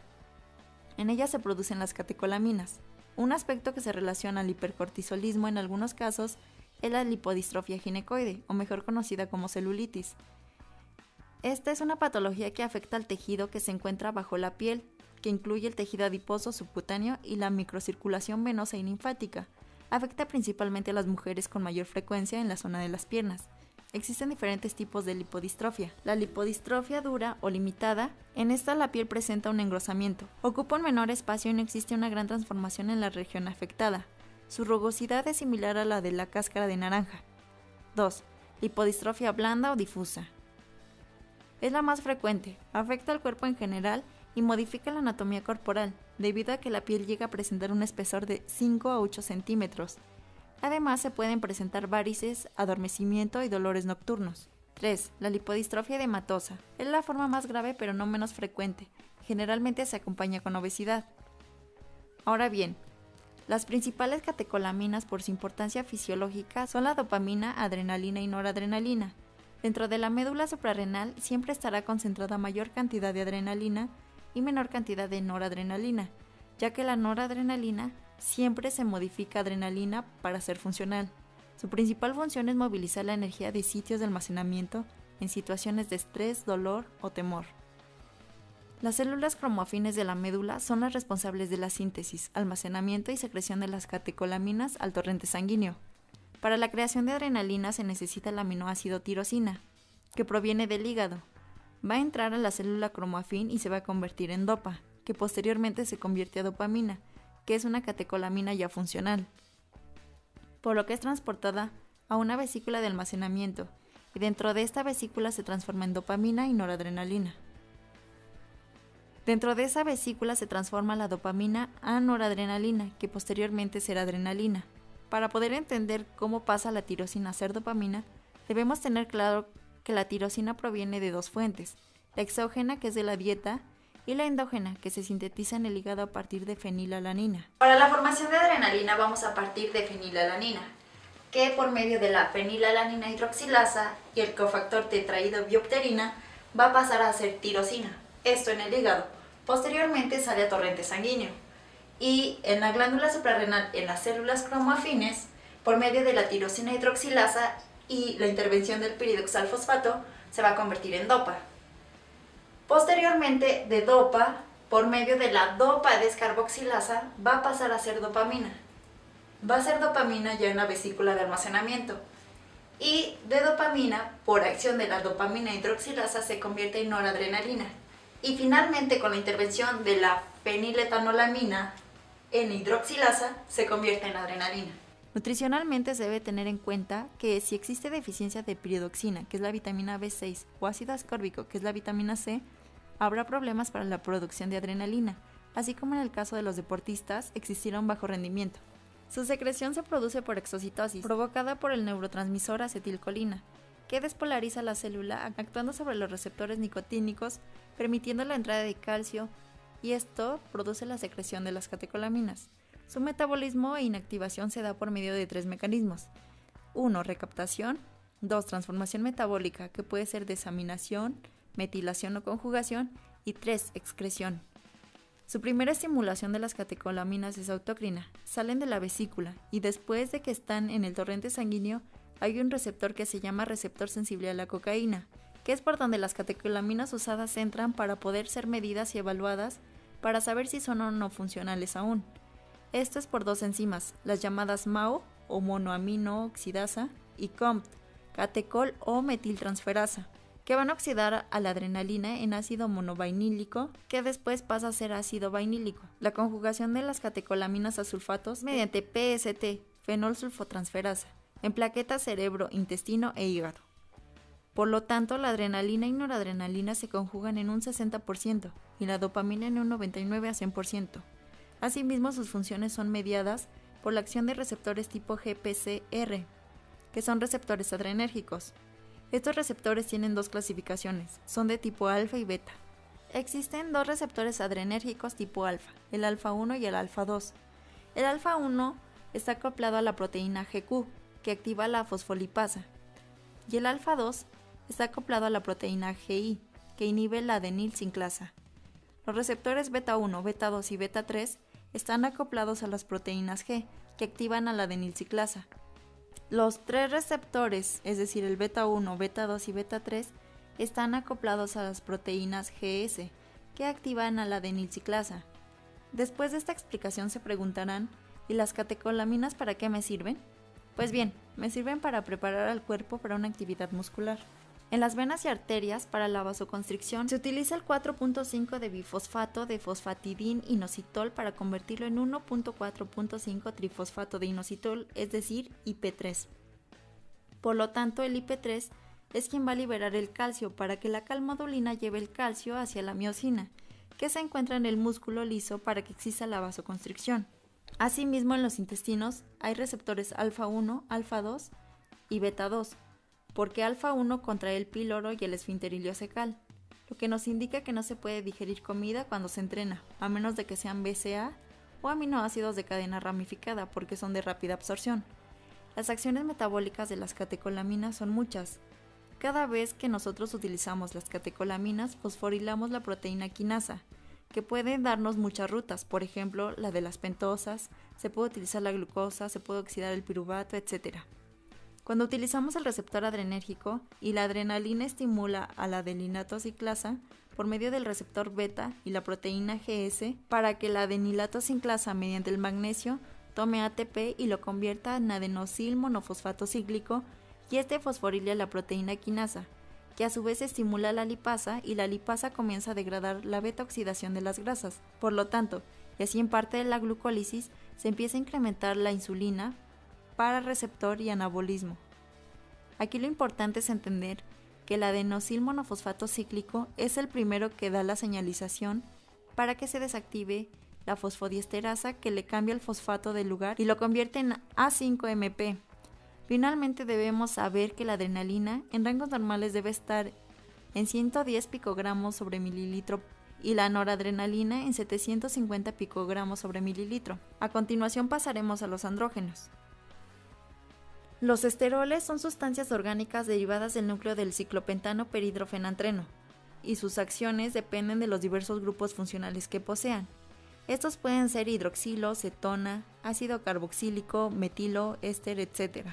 En ella se producen las catecolaminas. Un aspecto que se relaciona al hipercortisolismo en algunos casos es la lipodistrofia ginecoide, o mejor conocida como celulitis. Esta es una patología que afecta al tejido que se encuentra bajo la piel, que incluye el tejido adiposo subcutáneo y la microcirculación venosa y linfática. Afecta principalmente a las mujeres con mayor frecuencia en la zona de las piernas. Existen diferentes tipos de lipodistrofia. La lipodistrofia dura o limitada, en esta la piel presenta un engrosamiento, ocupa un menor espacio y no existe una gran transformación en la región afectada. Su rugosidad es similar a la de la cáscara de naranja. 2. Lipodistrofia blanda o difusa. Es la más frecuente, afecta al cuerpo en general y modifica la anatomía corporal. debido a que la piel llega a presentar un espesor de 5 a 8 centímetros. Además, se pueden presentar varices, adormecimiento y dolores nocturnos. 3. La lipodistrofia edematosa. Es la forma más grave pero no menos frecuente. Generalmente se acompaña con obesidad. Ahora bien, las principales catecolaminas por su importancia fisiológica son la dopamina, adrenalina y noradrenalina. Dentro de la médula suprarrenal siempre estará concentrada mayor cantidad de adrenalina y menor cantidad de noradrenalina, ya que la noradrenalina siempre se modifica a adrenalina para ser funcional. Su principal función es movilizar la energía de sitios de almacenamiento en situaciones de estrés, dolor o temor. Las células cromoafines de la médula son las responsables de la síntesis, almacenamiento y secreción de las catecolaminas al torrente sanguíneo. Para la creación de adrenalina se necesita el aminoácido tirosina, que proviene del hígado. Va a entrar a la célula cromoafín y se va a convertir en dopa, que posteriormente se convierte a dopamina, que es una catecolamina ya funcional, por lo que es transportada a una vesícula de almacenamiento, y dentro de esta vesícula se transforma en dopamina y noradrenalina. Dentro de esa vesícula se transforma la dopamina a noradrenalina, que posteriormente será adrenalina. Para poder entender cómo pasa la tirosina a ser dopamina, debemos tener claro que la tirosina proviene de dos fuentes, la exógena, que es de la dieta, y la endógena, que se sintetiza en el hígado a partir de fenilalanina. Para la formación de adrenalina vamos a partir de fenilalanina, que por medio de la fenilalanina hidroxilasa y el cofactor tetraidrobiopterina va a pasar a ser tirosina, esto en el hígado. Posteriormente sale a torrente sanguíneo y en la glándula suprarrenal, en las células cromoafines, por medio de la tirosina hidroxilasa y la intervención del piridoxalfosfato, se va a convertir en dopa. Posteriormente, de dopa, por medio de la dopa descarboxilasa, va a pasar a ser dopamina. Va a ser dopamina ya en la vesícula de almacenamiento. Y de dopamina, por acción de la dopamina hidroxilasa, se convierte en noradrenalina. Y finalmente, con la intervención de la feniletanolamina en hidroxilasa, se convierte en adrenalina. Nutricionalmente se debe tener en cuenta que si existe deficiencia de piridoxina, que es la vitamina B6, o ácido ascórbico, que es la vitamina C, habrá problemas para la producción de adrenalina, así como en el caso de los deportistas existirá un bajo rendimiento. Su secreción se produce por exocitosis, provocada por el neurotransmisor acetilcolina, que despolariza la célula actuando sobre los receptores nicotínicos, permitiendo la entrada de calcio, y esto produce la secreción de las catecolaminas. Su metabolismo e inactivación se da por medio de tres mecanismos. 1. Recaptación. 2. Transformación metabólica, que puede ser desaminación, metilación o conjugación. Y 3. Excreción. Su primera estimulación de las catecolaminas es autocrina. Salen de la vesícula y después de que están en el torrente sanguíneo, hay un receptor que se llama receptor sensible a la cocaína, que es por donde las catecolaminas usadas entran para poder ser medidas y evaluadas para saber si son o no funcionales aún. Esto es por dos enzimas, las llamadas MAO o monoamino oxidasa y COMT, catecol o metiltransferasa, que van a oxidar a la adrenalina en ácido monovinílico, que después pasa a ser ácido vinílico. La conjugación de las catecolaminas a sulfatos mediante PST, fenolsulfotransferasa, en plaquetas cerebro, intestino e hígado. Por lo tanto, la adrenalina y noradrenalina se conjugan en un 60% y la dopamina en un 99 a 100%. Asimismo, sus funciones son mediadas por la acción de receptores tipo GPCR, que son receptores adrenérgicos. Estos receptores tienen dos clasificaciones, son de tipo alfa y beta. Existen dos receptores adrenérgicos tipo alfa, el alfa 1 y el alfa 2. El alfa 1 está acoplado a la proteína GQ, que activa la fosfolipasa, y el alfa 2 está acoplado a la proteína GI, que inhibe la adenilsinclasa. Los receptores beta 1, beta 2 y beta 3 están acoplados a las proteínas G, que activan a la adenilciclasa. Los tres receptores, es decir, el beta 1, beta 2 y beta 3, están acoplados a las proteínas GS, que activan a la adenilciclasa. Después de esta explicación se preguntarán, ¿y las catecolaminas para qué me sirven? Pues bien, me sirven para preparar al cuerpo para una actividad muscular. En las venas y arterias, para la vasoconstricción, se utiliza el 4.5 de bifosfato de fosfatidin inositol para convertirlo en 1.4.5 trifosfato de inositol, es decir, IP3. Por lo tanto, el IP3 es quien va a liberar el calcio para que la calmodulina lleve el calcio hacia la miosina, que se encuentra en el músculo liso para que exista la vasoconstricción. Asimismo, en los intestinos hay receptores alfa 1, alfa 2 y beta 2, porque alfa 1 contrae el píloro y el esfínter iliocecal, lo que nos indica que no se puede digerir comida cuando se entrena, a menos de que sean BCA o aminoácidos de cadena ramificada, porque son de rápida absorción. Las acciones metabólicas de las catecolaminas son muchas. Cada vez que nosotros utilizamos las catecolaminas, fosforilamos la proteína quinasa, que puede darnos muchas rutas, por ejemplo, la de las pentosas, se puede utilizar la glucosa, se puede oxidar el piruvato, etc. Cuando utilizamos el receptor adrenérgico y la adrenalina estimula a la adenilato ciclasa por medio del receptor beta y la proteína GS para que la adenilato ciclasa mediante el magnesio tome ATP y lo convierta en adenosil monofosfato cíclico, y este fosforila la proteína quinasa, que a su vez estimula la lipasa y la lipasa comienza a degradar la beta-oxidación de las grasas. Por lo tanto, y así en parte de la glucólisis, se empieza a incrementar la insulina para receptor y anabolismo. Aquí lo importante es entender que el adenosil monofosfato cíclico es el primero que da la señalización para que se desactive la fosfodiesterasa, que le cambia el fosfato de lugar y lo convierte en A5-MP. Finalmente debemos saber que la adrenalina en rangos normales debe estar en 110 picogramos sobre mililitro y la noradrenalina en 750 picogramos sobre mililitro. A continuación pasaremos a los andrógenos. Los esteroles son sustancias orgánicas derivadas del núcleo del ciclopentano perhidrofenantreno, y sus acciones dependen de los diversos grupos funcionales que posean. Estos pueden ser hidroxilo, cetona, ácido carboxílico, metilo, éster, etc.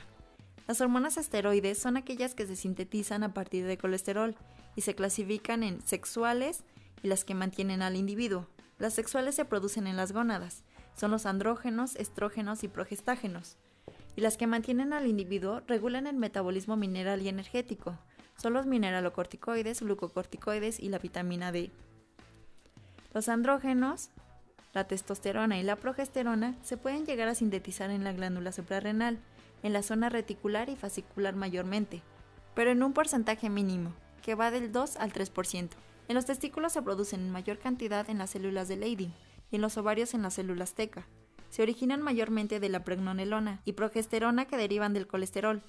Las hormonas esteroides son aquellas que se sintetizan a partir de colesterol y se clasifican en sexuales y las que mantienen al individuo. Las sexuales se producen en las gónadas, son los andrógenos, estrógenos y progestágenos. Y las que mantienen al individuo regulan el metabolismo mineral y energético, son los mineralocorticoides, glucocorticoides y la vitamina D. Los andrógenos, la testosterona y la progesterona, se pueden llegar a sintetizar en la glándula suprarrenal, en la zona reticular y fascicular mayormente, pero en un porcentaje mínimo, que va del 2 al 3%. En los testículos se producen en mayor cantidad en las células de Leydig y en los ovarios en las células teca. Se originan mayormente de la pregnenolona y progesterona que derivan del colesterol.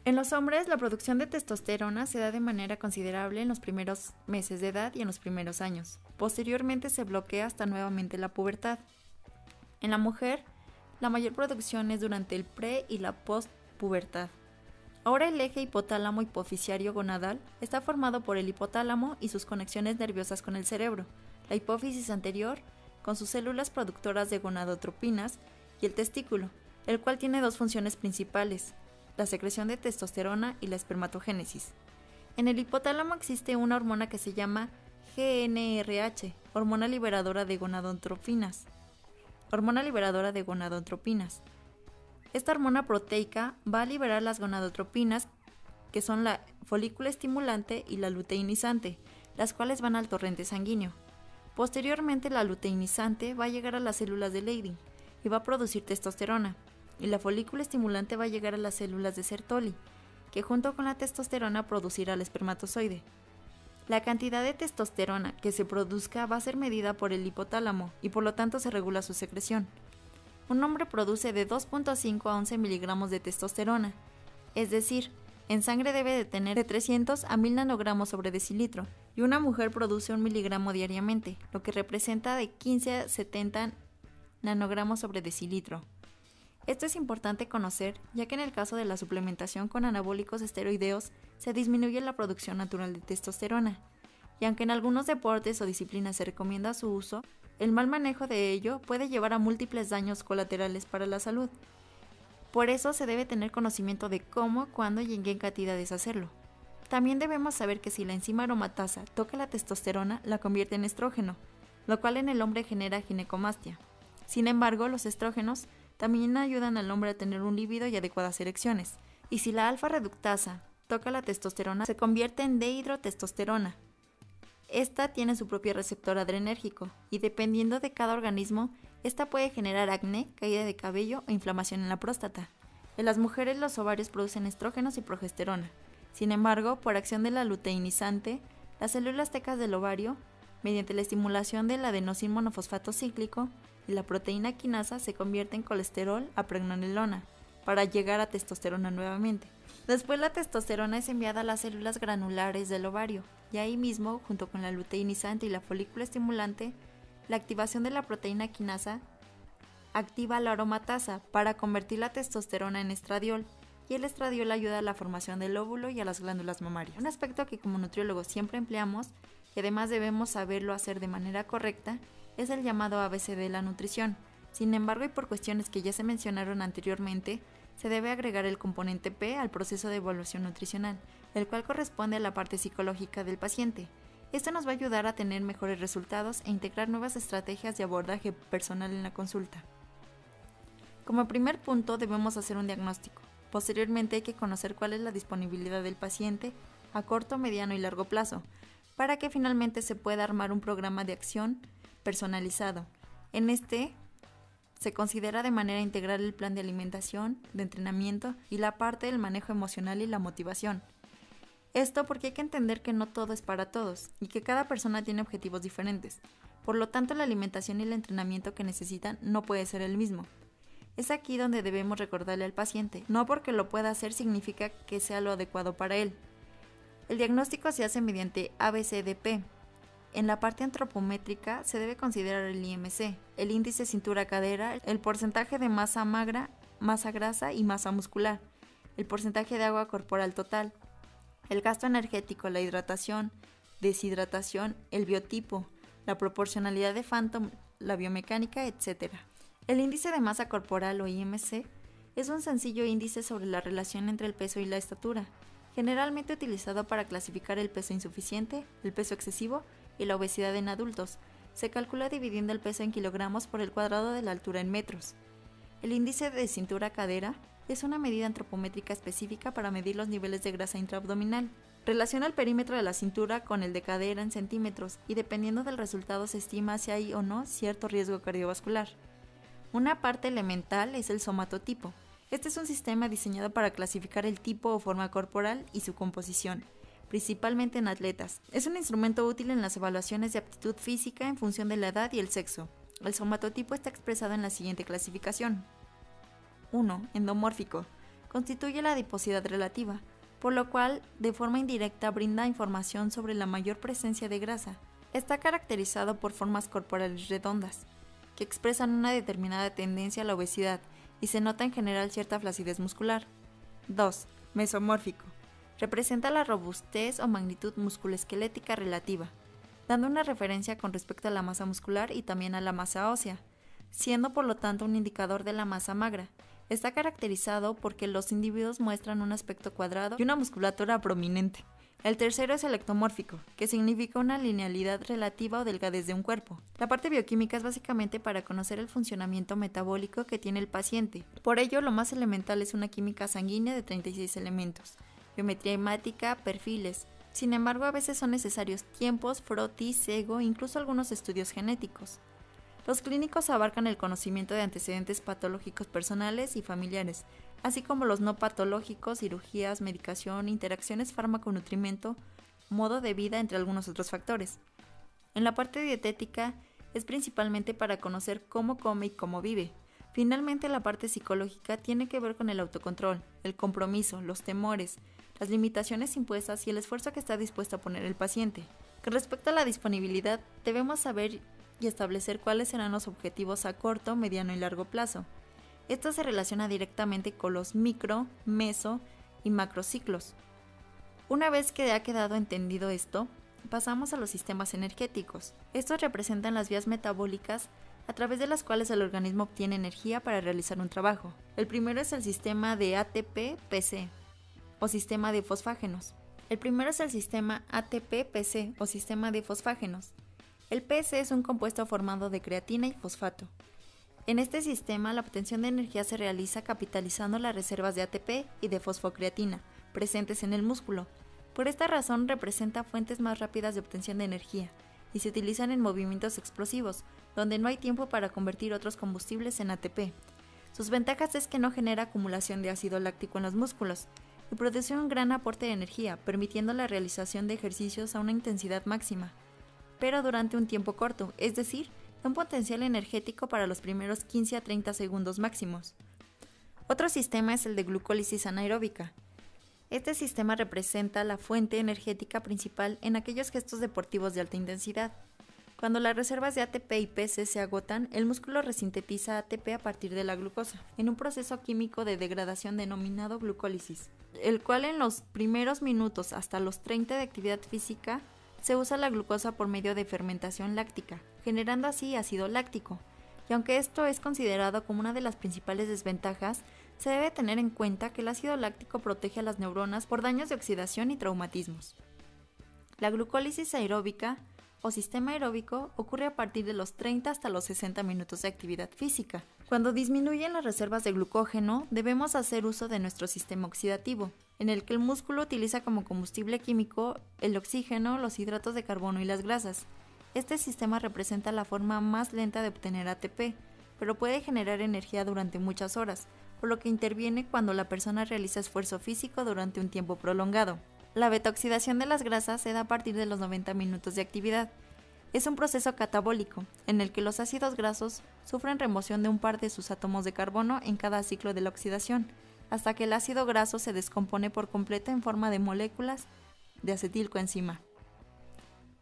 En los hombres, la producción de testosterona se da de manera considerable en los primeros meses de edad y en los primeros años. Posteriormente se bloquea hasta nuevamente la pubertad. En la mujer, la mayor producción es durante el pre y la postpubertad. Ahora el eje hipotálamo hipoficiario gonadal está formado por el hipotálamo y sus conexiones nerviosas con el cerebro, la hipófisis anterior con sus células productoras de gonadotropinas y el testículo, el cual tiene dos funciones principales, la secreción de testosterona y la espermatogénesis. En el hipotálamo existe una hormona que se llama GnRH, hormona liberadora de gonadotropinas. Esta hormona proteica va a liberar las gonadotropinas, que son la folícula estimulante y la luteinizante, las cuales van al torrente sanguíneo. Posteriormente, la luteinizante va a llegar a las células de Leydig y va a producir testosterona, y la folícula estimulante va a llegar a las células de Sertoli, que junto con la testosterona producirá el espermatozoide. La cantidad de testosterona que se produzca va a ser medida por el hipotálamo y por lo tanto se regula su secreción. Un hombre produce de 2.5 a 11 miligramos de testosterona, es decir, en sangre debe de tener de 300 a 1000 nanogramos sobre decilitro, y una mujer produce 1 miligramo diariamente, lo que representa de 15 a 70 nanogramos sobre decilitro. Esto es importante conocer, ya que en el caso de la suplementación con anabólicos esteroideos se disminuye la producción natural de testosterona, y aunque en algunos deportes o disciplinas se recomienda su uso, el mal manejo de ello puede llevar a múltiples daños colaterales para la salud. Por eso se debe tener conocimiento de cómo, cuándo y en qué cantidades hacerlo. También debemos saber que si la enzima aromatasa toca la testosterona, la convierte en estrógeno, lo cual en el hombre genera ginecomastia. Sin embargo, los estrógenos también ayudan al hombre a tener un líbido y adecuadas erecciones. Y si la alfa-reductasa toca la testosterona, se convierte en dehidrotestosterona. Esta tiene su propio receptor adrenérgico y dependiendo de cada organismo, esta puede generar acné, caída de cabello o inflamación en la próstata. En las mujeres los ovarios producen estrógenos y progesterona. Sin embargo, por acción de la luteinizante, las células tecas del ovario Mediante la estimulación del adenosín monofosfato cíclico, la proteína quinasa se convierte en colesterol a pregnenolona para llegar a testosterona nuevamente. Después la testosterona es enviada a las células granulares del ovario y ahí mismo, junto con la luteinizante y la folícula estimulante, la activación de la proteína quinasa activa la aromatasa para convertir la testosterona en estradiol y el estradiol ayuda a la formación del óvulo y a las glándulas mamarias. Un aspecto que como nutriólogos siempre empleamos y además debemos saberlo hacer de manera correcta es el llamado ABC de la nutrición. Sin embargo, y por cuestiones que ya se mencionaron anteriormente, se debe agregar el componente P al proceso de evaluación nutricional, el cual corresponde a la parte psicológica del paciente. Esto nos va a ayudar a tener mejores resultados e integrar nuevas estrategias de abordaje personal en la consulta. Como primer punto, debemos hacer un diagnóstico. Posteriormente hay que conocer cuál es la disponibilidad del paciente a corto, mediano y largo plazo, para que finalmente se pueda armar un programa de acción personalizado. En este se considera de manera integral el plan de alimentación, de entrenamiento y la parte del manejo emocional y la motivación. Esto porque hay que entender que no todo es para todos y que cada persona tiene objetivos diferentes. Por lo tanto, la alimentación y el entrenamiento que necesitan no puede ser el mismo. Es aquí donde debemos recordarle al paciente, no porque lo pueda hacer significa que sea lo adecuado para él. El diagnóstico se hace mediante ABCDP. En la parte antropométrica se debe considerar el IMC, el índice cintura-cadera, el porcentaje de masa magra, masa grasa y masa muscular, el porcentaje de agua corporal total, el gasto energético, la hidratación, deshidratación, el biotipo, la proporcionalidad de Phantom, la biomecánica, etc. El índice de masa corporal o IMC es un sencillo índice sobre la relación entre el peso y la estatura, generalmente utilizado para clasificar el peso insuficiente, el peso excesivo y la obesidad en adultos. Se calcula dividiendo el peso en kilogramos por el cuadrado de la altura en metros. El índice de cintura-cadera es una medida antropométrica específica para medir los niveles de grasa intraabdominal. Relaciona el perímetro de la cintura con el de cadera en centímetros y dependiendo del resultado se estima si hay o no cierto riesgo cardiovascular. Una parte elemental es el somatotipo. Este es un sistema diseñado para clasificar el tipo o forma corporal y su composición, principalmente en atletas. Es un instrumento útil en las evaluaciones de aptitud física en función de la edad y el sexo. El somatotipo está expresado en la siguiente clasificación. 1. Endomórfico. Constituye la adiposidad relativa, por lo cual, de forma indirecta, brinda información sobre la mayor presencia de grasa. Está caracterizado por formas corporales redondas, que expresan una determinada tendencia a la obesidad y se nota en general cierta flacidez muscular. 2. Mesomórfico. Representa la robustez o magnitud musculoesquelética relativa, dando una referencia con respecto a la masa muscular y también a la masa ósea, siendo por lo tanto un indicador de la masa magra. Está caracterizado porque los individuos muestran un aspecto cuadrado y una musculatura prominente. El tercero es el ectomórfico, que significa una linealidad relativa o delgadez de un cuerpo. La parte bioquímica es básicamente para conocer el funcionamiento metabólico que tiene el paciente. Por ello, lo más elemental es una química sanguínea de 36 elementos, biometría hemática, perfiles. Sin embargo, a veces son necesarios tiempos, frotis, sego, incluso algunos estudios genéticos. Los clínicos abarcan el conocimiento de antecedentes patológicos personales y familiares, así como los no patológicos, cirugías, medicación, interacciones fármaco-nutrimiento, modo de vida, entre algunos otros factores. En la parte dietética es principalmente para conocer cómo come y cómo vive. Finalmente, la parte psicológica tiene que ver con el autocontrol, el compromiso, los temores, las limitaciones impuestas y el esfuerzo que está dispuesto a poner el paciente. Con respecto a la disponibilidad, debemos saber y establecer cuáles serán los objetivos a corto, mediano y largo plazo. Esto se relaciona directamente con los micro, meso y macrociclos. Una vez que ha quedado entendido esto, pasamos a los sistemas energéticos. Estos representan las vías metabólicas a través de las cuales el organismo obtiene energía para realizar un trabajo. El primero es el sistema de ATP-PC o sistema de fosfágenos. El PC es un compuesto formado de creatina y fosfato. En este sistema, la obtención de energía se realiza capitalizando las reservas de ATP y de fosfocreatina presentes en el músculo. Por esta razón, representa fuentes más rápidas de obtención de energía y se utilizan en movimientos explosivos, donde no hay tiempo para convertir otros combustibles en ATP. Sus ventajas es que no genera acumulación de ácido láctico en los músculos y produce un gran aporte de energía, permitiendo la realización de ejercicios a una intensidad máxima. pero durante un tiempo corto, es decir, un potencial energético para los primeros 15 a 30 segundos máximos. Otro sistema es el de glucólisis anaeróbica. Este sistema representa la fuente energética principal en aquellos gestos deportivos de alta intensidad. Cuando las reservas de ATP y PC se agotan, el músculo resintetiza ATP a partir de la glucosa, en un proceso químico de degradación denominado glucólisis, el cual en los primeros minutos hasta los 30 de actividad física se usa la glucosa por medio de fermentación láctica, generando así ácido láctico. Y aunque esto es considerado como una de las principales desventajas, se debe tener en cuenta que el ácido láctico protege a las neuronas por daños de oxidación y traumatismos. La glucólisis aeróbica o sistema aeróbico ocurre a partir de los 30 hasta los 60 minutos de actividad física. Cuando disminuyen las reservas de glucógeno, debemos hacer uso de nuestro sistema oxidativo, en el que el músculo utiliza como combustible químico el oxígeno, los hidratos de carbono y las grasas. Este sistema representa la forma más lenta de obtener ATP, pero puede generar energía durante muchas horas, por lo que interviene cuando la persona realiza esfuerzo físico durante un tiempo prolongado. La beta-oxidación de las grasas se da a partir de los 90 minutos de actividad. Es un proceso catabólico, en el que los ácidos grasos sufren remoción de un par de sus átomos de carbono en cada ciclo de la oxidación, hasta que el ácido graso se descompone por completo en forma de moléculas de acetilcoenzima.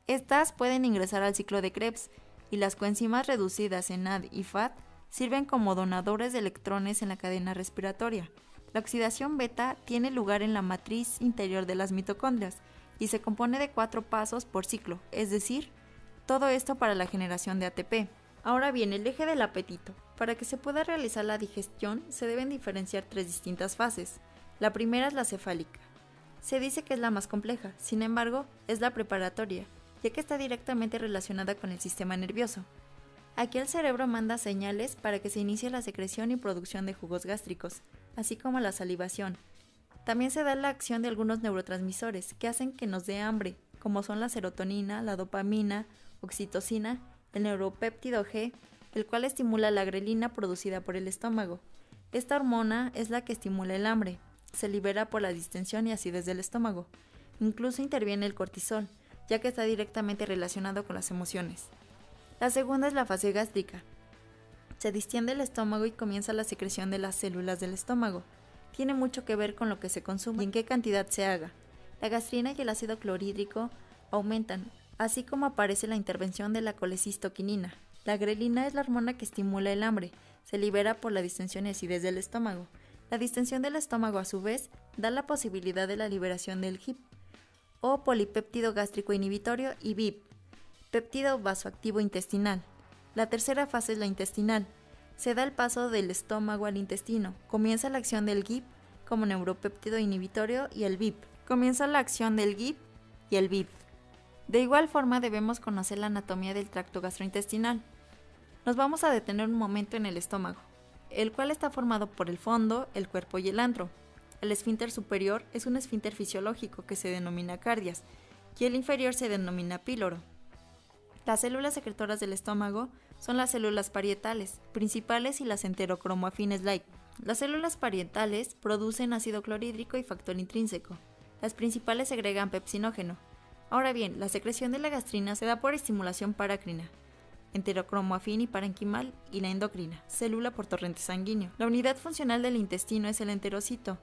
Estas pueden ingresar al ciclo de Krebs, y las coenzimas reducidas en NAD y FAT sirven como donadores de electrones en la cadena respiratoria. La oxidación beta tiene lugar en la matriz interior de las mitocondrias y se compone de 4 pasos por ciclo, es decir, todo esto para la generación de ATP. Ahora bien, el eje del apetito. Para que se pueda realizar la digestión, se deben diferenciar 3 distintas fases. La primera es la cefálica. Se dice que es la más compleja, sin embargo, es la preparatoria, ya que está directamente relacionada con el sistema nervioso. Aquí el cerebro manda señales para que se inicie la secreción y producción de jugos gástricos, así como la salivación. También se da la acción de algunos neurotransmisores que hacen que nos dé hambre, como son la serotonina, la dopamina, oxitocina, el neuropéptido G, el cual estimula la grelina producida por el estómago. Esta hormona es la que estimula el hambre, se libera por la distensión y acidez del estómago. Incluso interviene el cortisol, ya que está directamente relacionado con las emociones. La segunda es la fase gástrica. Se distiende el estómago y comienza la secreción de las células del estómago. Tiene mucho que ver con lo que se consume y en qué cantidad se haga. La gastrina y el ácido clorhídrico aumentan, así como aparece la intervención de la colecistoquinina. La grelina es la hormona que estimula el hambre, se libera por la distensión y acidez del estómago. La distensión del estómago, a su vez, da la posibilidad de la liberación del GIP, o polipéptido gástrico inhibitorio, y BIP, péptido vasoactivo intestinal. La tercera fase es la intestinal. Se da el paso del estómago al intestino. Comienza la acción del GIP como neuropéptido inhibitorio y el BIP. Comienza la acción del GIP y el BIP. De igual forma debemos conocer la anatomía del tracto gastrointestinal. Nos vamos a detener un momento en el estómago, el cual está formado por el fondo, el cuerpo y el antro. El esfínter superior es un esfínter fisiológico que se denomina cardias y el inferior se denomina píloro. Las células secretoras del estómago son las células parietales, principales y las enterocromoafines light. Las células parietales producen ácido clorhídrico y factor intrínseco. Las principales segregan pepsinógeno. Ahora bien, la secreción de la gastrina se da por estimulación parácrina, enterocromoafín y parenquimal, y la endocrina, célula por torrente sanguíneo. La unidad funcional del intestino es el enterocito,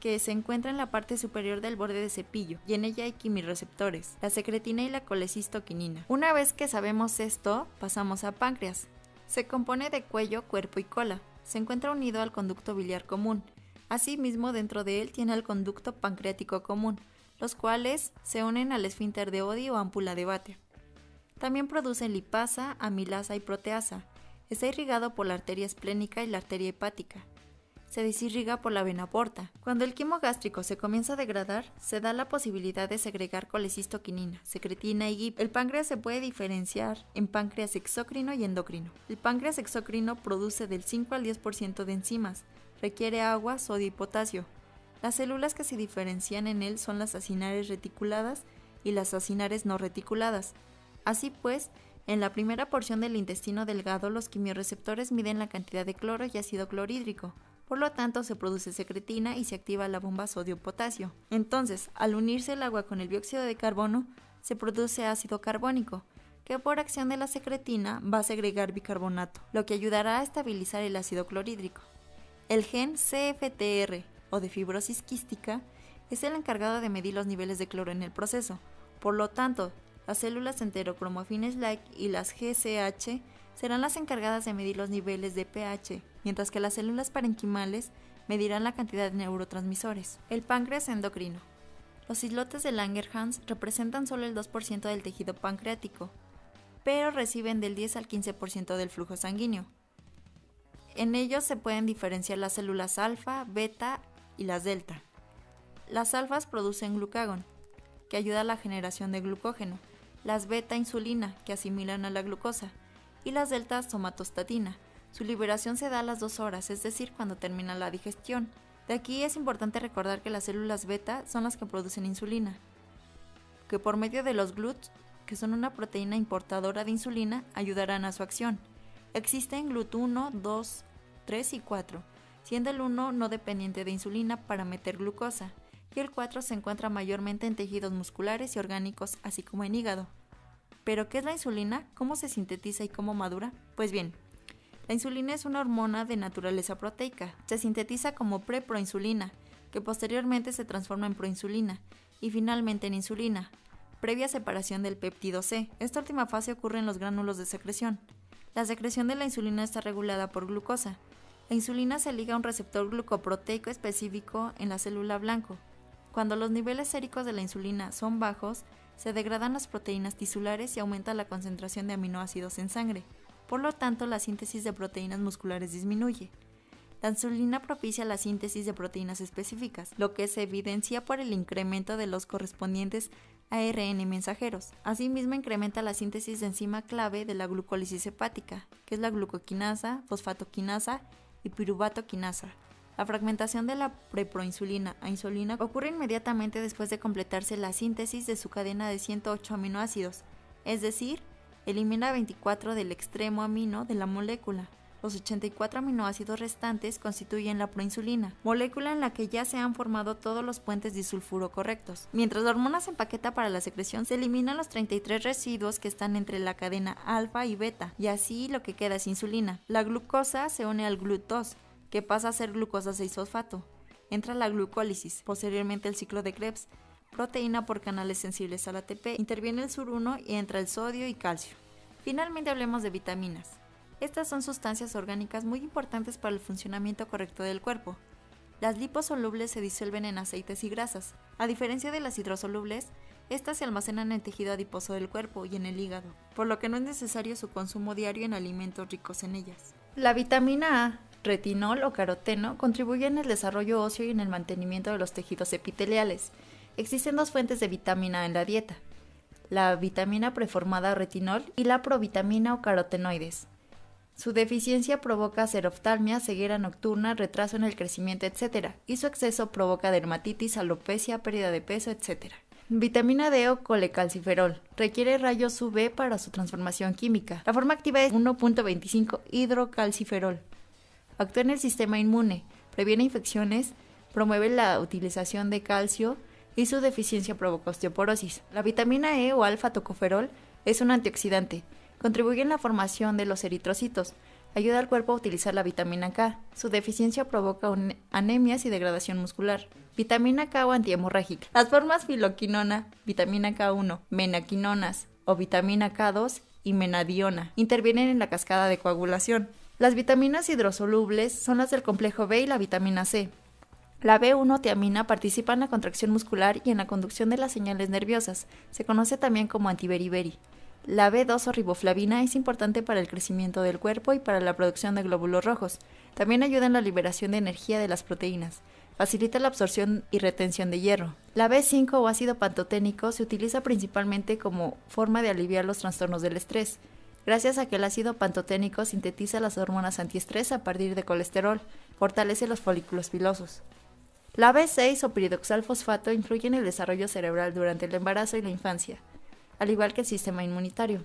que se encuentra en la parte superior del borde de cepillo, y en ella hay quimireceptores, la secretina y la colecistoquinina. Una vez que sabemos esto, pasamos a páncreas. Se compone de cuello, cuerpo y cola. Se encuentra unido al conducto biliar común. Asimismo, dentro de él tiene el conducto pancreático común, los cuales se unen al esfínter de Oddi o ámpula de Vater. También producen lipasa, amilasa y proteasa. Está irrigado por la arteria esplénica y la arteria hepática. Se desirriga por la vena porta. Cuando el quimo gástrico se comienza a degradar, se da la posibilidad de segregar colecistoquinina, secretina y GIP. El páncreas se puede diferenciar en páncreas exócrino y endocrino. El páncreas exócrino produce del 5 al 10% de enzimas, requiere agua, sodio y potasio. Las células que se diferencian en él son las acinares reticuladas y las acinares no reticuladas. Así pues, en la primera porción del intestino delgado, los quimioreceptores miden la cantidad de cloro y ácido clorhídrico. Por lo tanto, se produce secretina y se activa la bomba sodio-potasio. Entonces, al unirse el agua con el dióxido de carbono, se produce ácido carbónico. que por acción de la secretina va a segregar bicarbonato, lo que ayudará a estabilizar el ácido clorhídrico. El gen CFTR, o de fibrosis quística, es el encargado de medir los niveles de cloro en el proceso. Por lo tanto, las células enterocromafines like y las GCH serán las encargadas de medir los niveles de pH, mientras que las células parenquimales medirán la cantidad de neurotransmisores. El páncreas endocrino. Los islotes de Langerhans representan solo el 2% del tejido pancreático, pero reciben del 10 al 15% del flujo sanguíneo. En ellos se pueden diferenciar las células alfa, beta y las delta. Las alfas producen glucagón, que ayuda a la generación de glucógeno, las beta insulina, que asimilan a la glucosa, y las delta somatostatina. Su liberación se da a las 2 horas, es decir, cuando termina la digestión. De aquí es importante recordar que las células beta son las que producen insulina, que por medio de los GLUT, que son una proteína importadora de insulina, ayudarán a su acción. Existen GLUT1, 2, 3 y 4, siendo el 1 no dependiente de insulina para meter glucosa, y el 4 se encuentra mayormente en tejidos musculares y orgánicos, así como en hígado. ¿Pero qué es la insulina? ¿Cómo se sintetiza y cómo madura? Pues bien, la insulina es una hormona de naturaleza proteica. Se sintetiza como preproinsulina, que posteriormente se transforma en proinsulina y finalmente en insulina, previa separación del péptido C. Esta última fase ocurre en los gránulos de secreción. La secreción de la insulina está regulada por glucosa. La insulina se liga a un receptor glucoproteico específico en la célula blanco. Cuando los niveles séricos de la insulina son bajos, se degradan las proteínas tisulares y aumenta la concentración de aminoácidos en sangre. Por lo tanto, la síntesis de proteínas musculares disminuye. La insulina propicia la síntesis de proteínas específicas, lo que se evidencia por el incremento de los correspondientes ARN mensajeros. Asimismo, incrementa la síntesis de enzima clave de la glucólisis hepática, que es la glucoquinasa, fosfatoquinasa y piruvatoquinasa. La fragmentación de la preproinsulina a insulina ocurre inmediatamente después de completarse la síntesis de su cadena de 108 aminoácidos, es decir, elimina 24 del extremo amino de la molécula. Los 84 aminoácidos restantes constituyen la proinsulina, molécula en la que ya se han formado todos los puentes disulfuro correctos. Mientras la hormona se empaqueta para la secreción, se eliminan los 33 residuos que están entre la cadena alfa y beta, y así lo que queda es insulina. La glucosa se une al GLUT2, que pasa a ser glucosa 6-fosfato. Entra la glucólisis, posteriormente el ciclo de Krebs, proteína por canales sensibles al ATP, interviene el SUR1 y entra el sodio y calcio. Finalmente hablemos de vitaminas. Estas son sustancias orgánicas muy importantes para el funcionamiento correcto del cuerpo. Las liposolubles se disuelven en aceites y grasas. A diferencia de las hidrosolubles, estas se almacenan en el tejido adiposo del cuerpo y en el hígado, por lo que no es necesario su consumo diario en alimentos ricos en ellas. La vitamina A, retinol o caroteno, contribuye en el desarrollo óseo y en el mantenimiento de los tejidos epiteliales. Existen 2 fuentes de vitamina A en la dieta: la vitamina preformada retinol y la provitamina o carotenoides. Su deficiencia provoca xeroftalmia, ceguera nocturna, retraso en el crecimiento, etc. Y su exceso provoca dermatitis, alopecia, pérdida de peso, etc. Vitamina D o colecalciferol. Requiere rayos UV para su transformación química. La forma activa es 1.25 hidrocalciferol. Actúa en el sistema inmune, previene infecciones, promueve la utilización de calcio y su deficiencia provoca osteoporosis. La vitamina E o alfa-tocoferol es un antioxidante. Contribuye en la formación de los eritrocitos. Ayuda al cuerpo a utilizar la vitamina K. Su deficiencia provoca anemias y degradación muscular. Vitamina K o antihemorrágica. Las formas filoquinona, vitamina K1, menaquinonas o vitamina K2 y menadiona intervienen en la cascada de coagulación. Las vitaminas hidrosolubles son las del complejo B y la vitamina C. La B1-tiamina participa en la contracción muscular y en la conducción de las señales nerviosas. Se conoce también como antiberiberi. La B2 o riboflavina es importante para el crecimiento del cuerpo y para la producción de glóbulos rojos. También ayuda en la liberación de energía de las proteínas. Facilita la absorción y retención de hierro. La B5 o ácido pantoténico se utiliza principalmente como forma de aliviar los trastornos del estrés, gracias a que el ácido pantoténico sintetiza las hormonas antiestrés a partir de colesterol, fortalece los folículos pilosos. La B6 o piridoxal-fosfato influye en el desarrollo cerebral durante el embarazo y la infancia, al igual que el sistema inmunitario.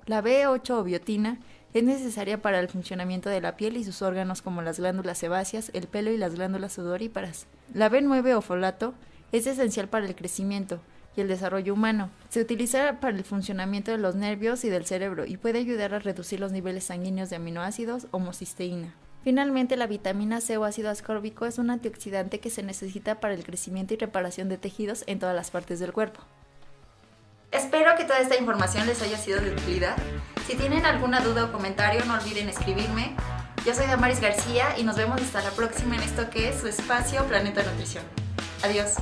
La B8 o biotina es necesaria para el funcionamiento de la piel y sus órganos como las glándulas sebáceas, el pelo y las glándulas sudoríparas. La B9 o folato es esencial para el crecimiento, y el desarrollo humano. Se utiliza para el funcionamiento de los nervios y del cerebro y puede ayudar a reducir los niveles sanguíneos de aminoácidos, homocisteína. Finalmente, la vitamina C o ácido ascórbico es un antioxidante que se necesita para el crecimiento y reparación de tejidos en todas las partes del cuerpo. Espero que toda esta información les haya sido de utilidad. Si tienen alguna duda o comentario, no olviden escribirme. Yo soy Damaris García y nos vemos hasta la próxima en esto que es su espacio Planeta Nutrición. Adiós.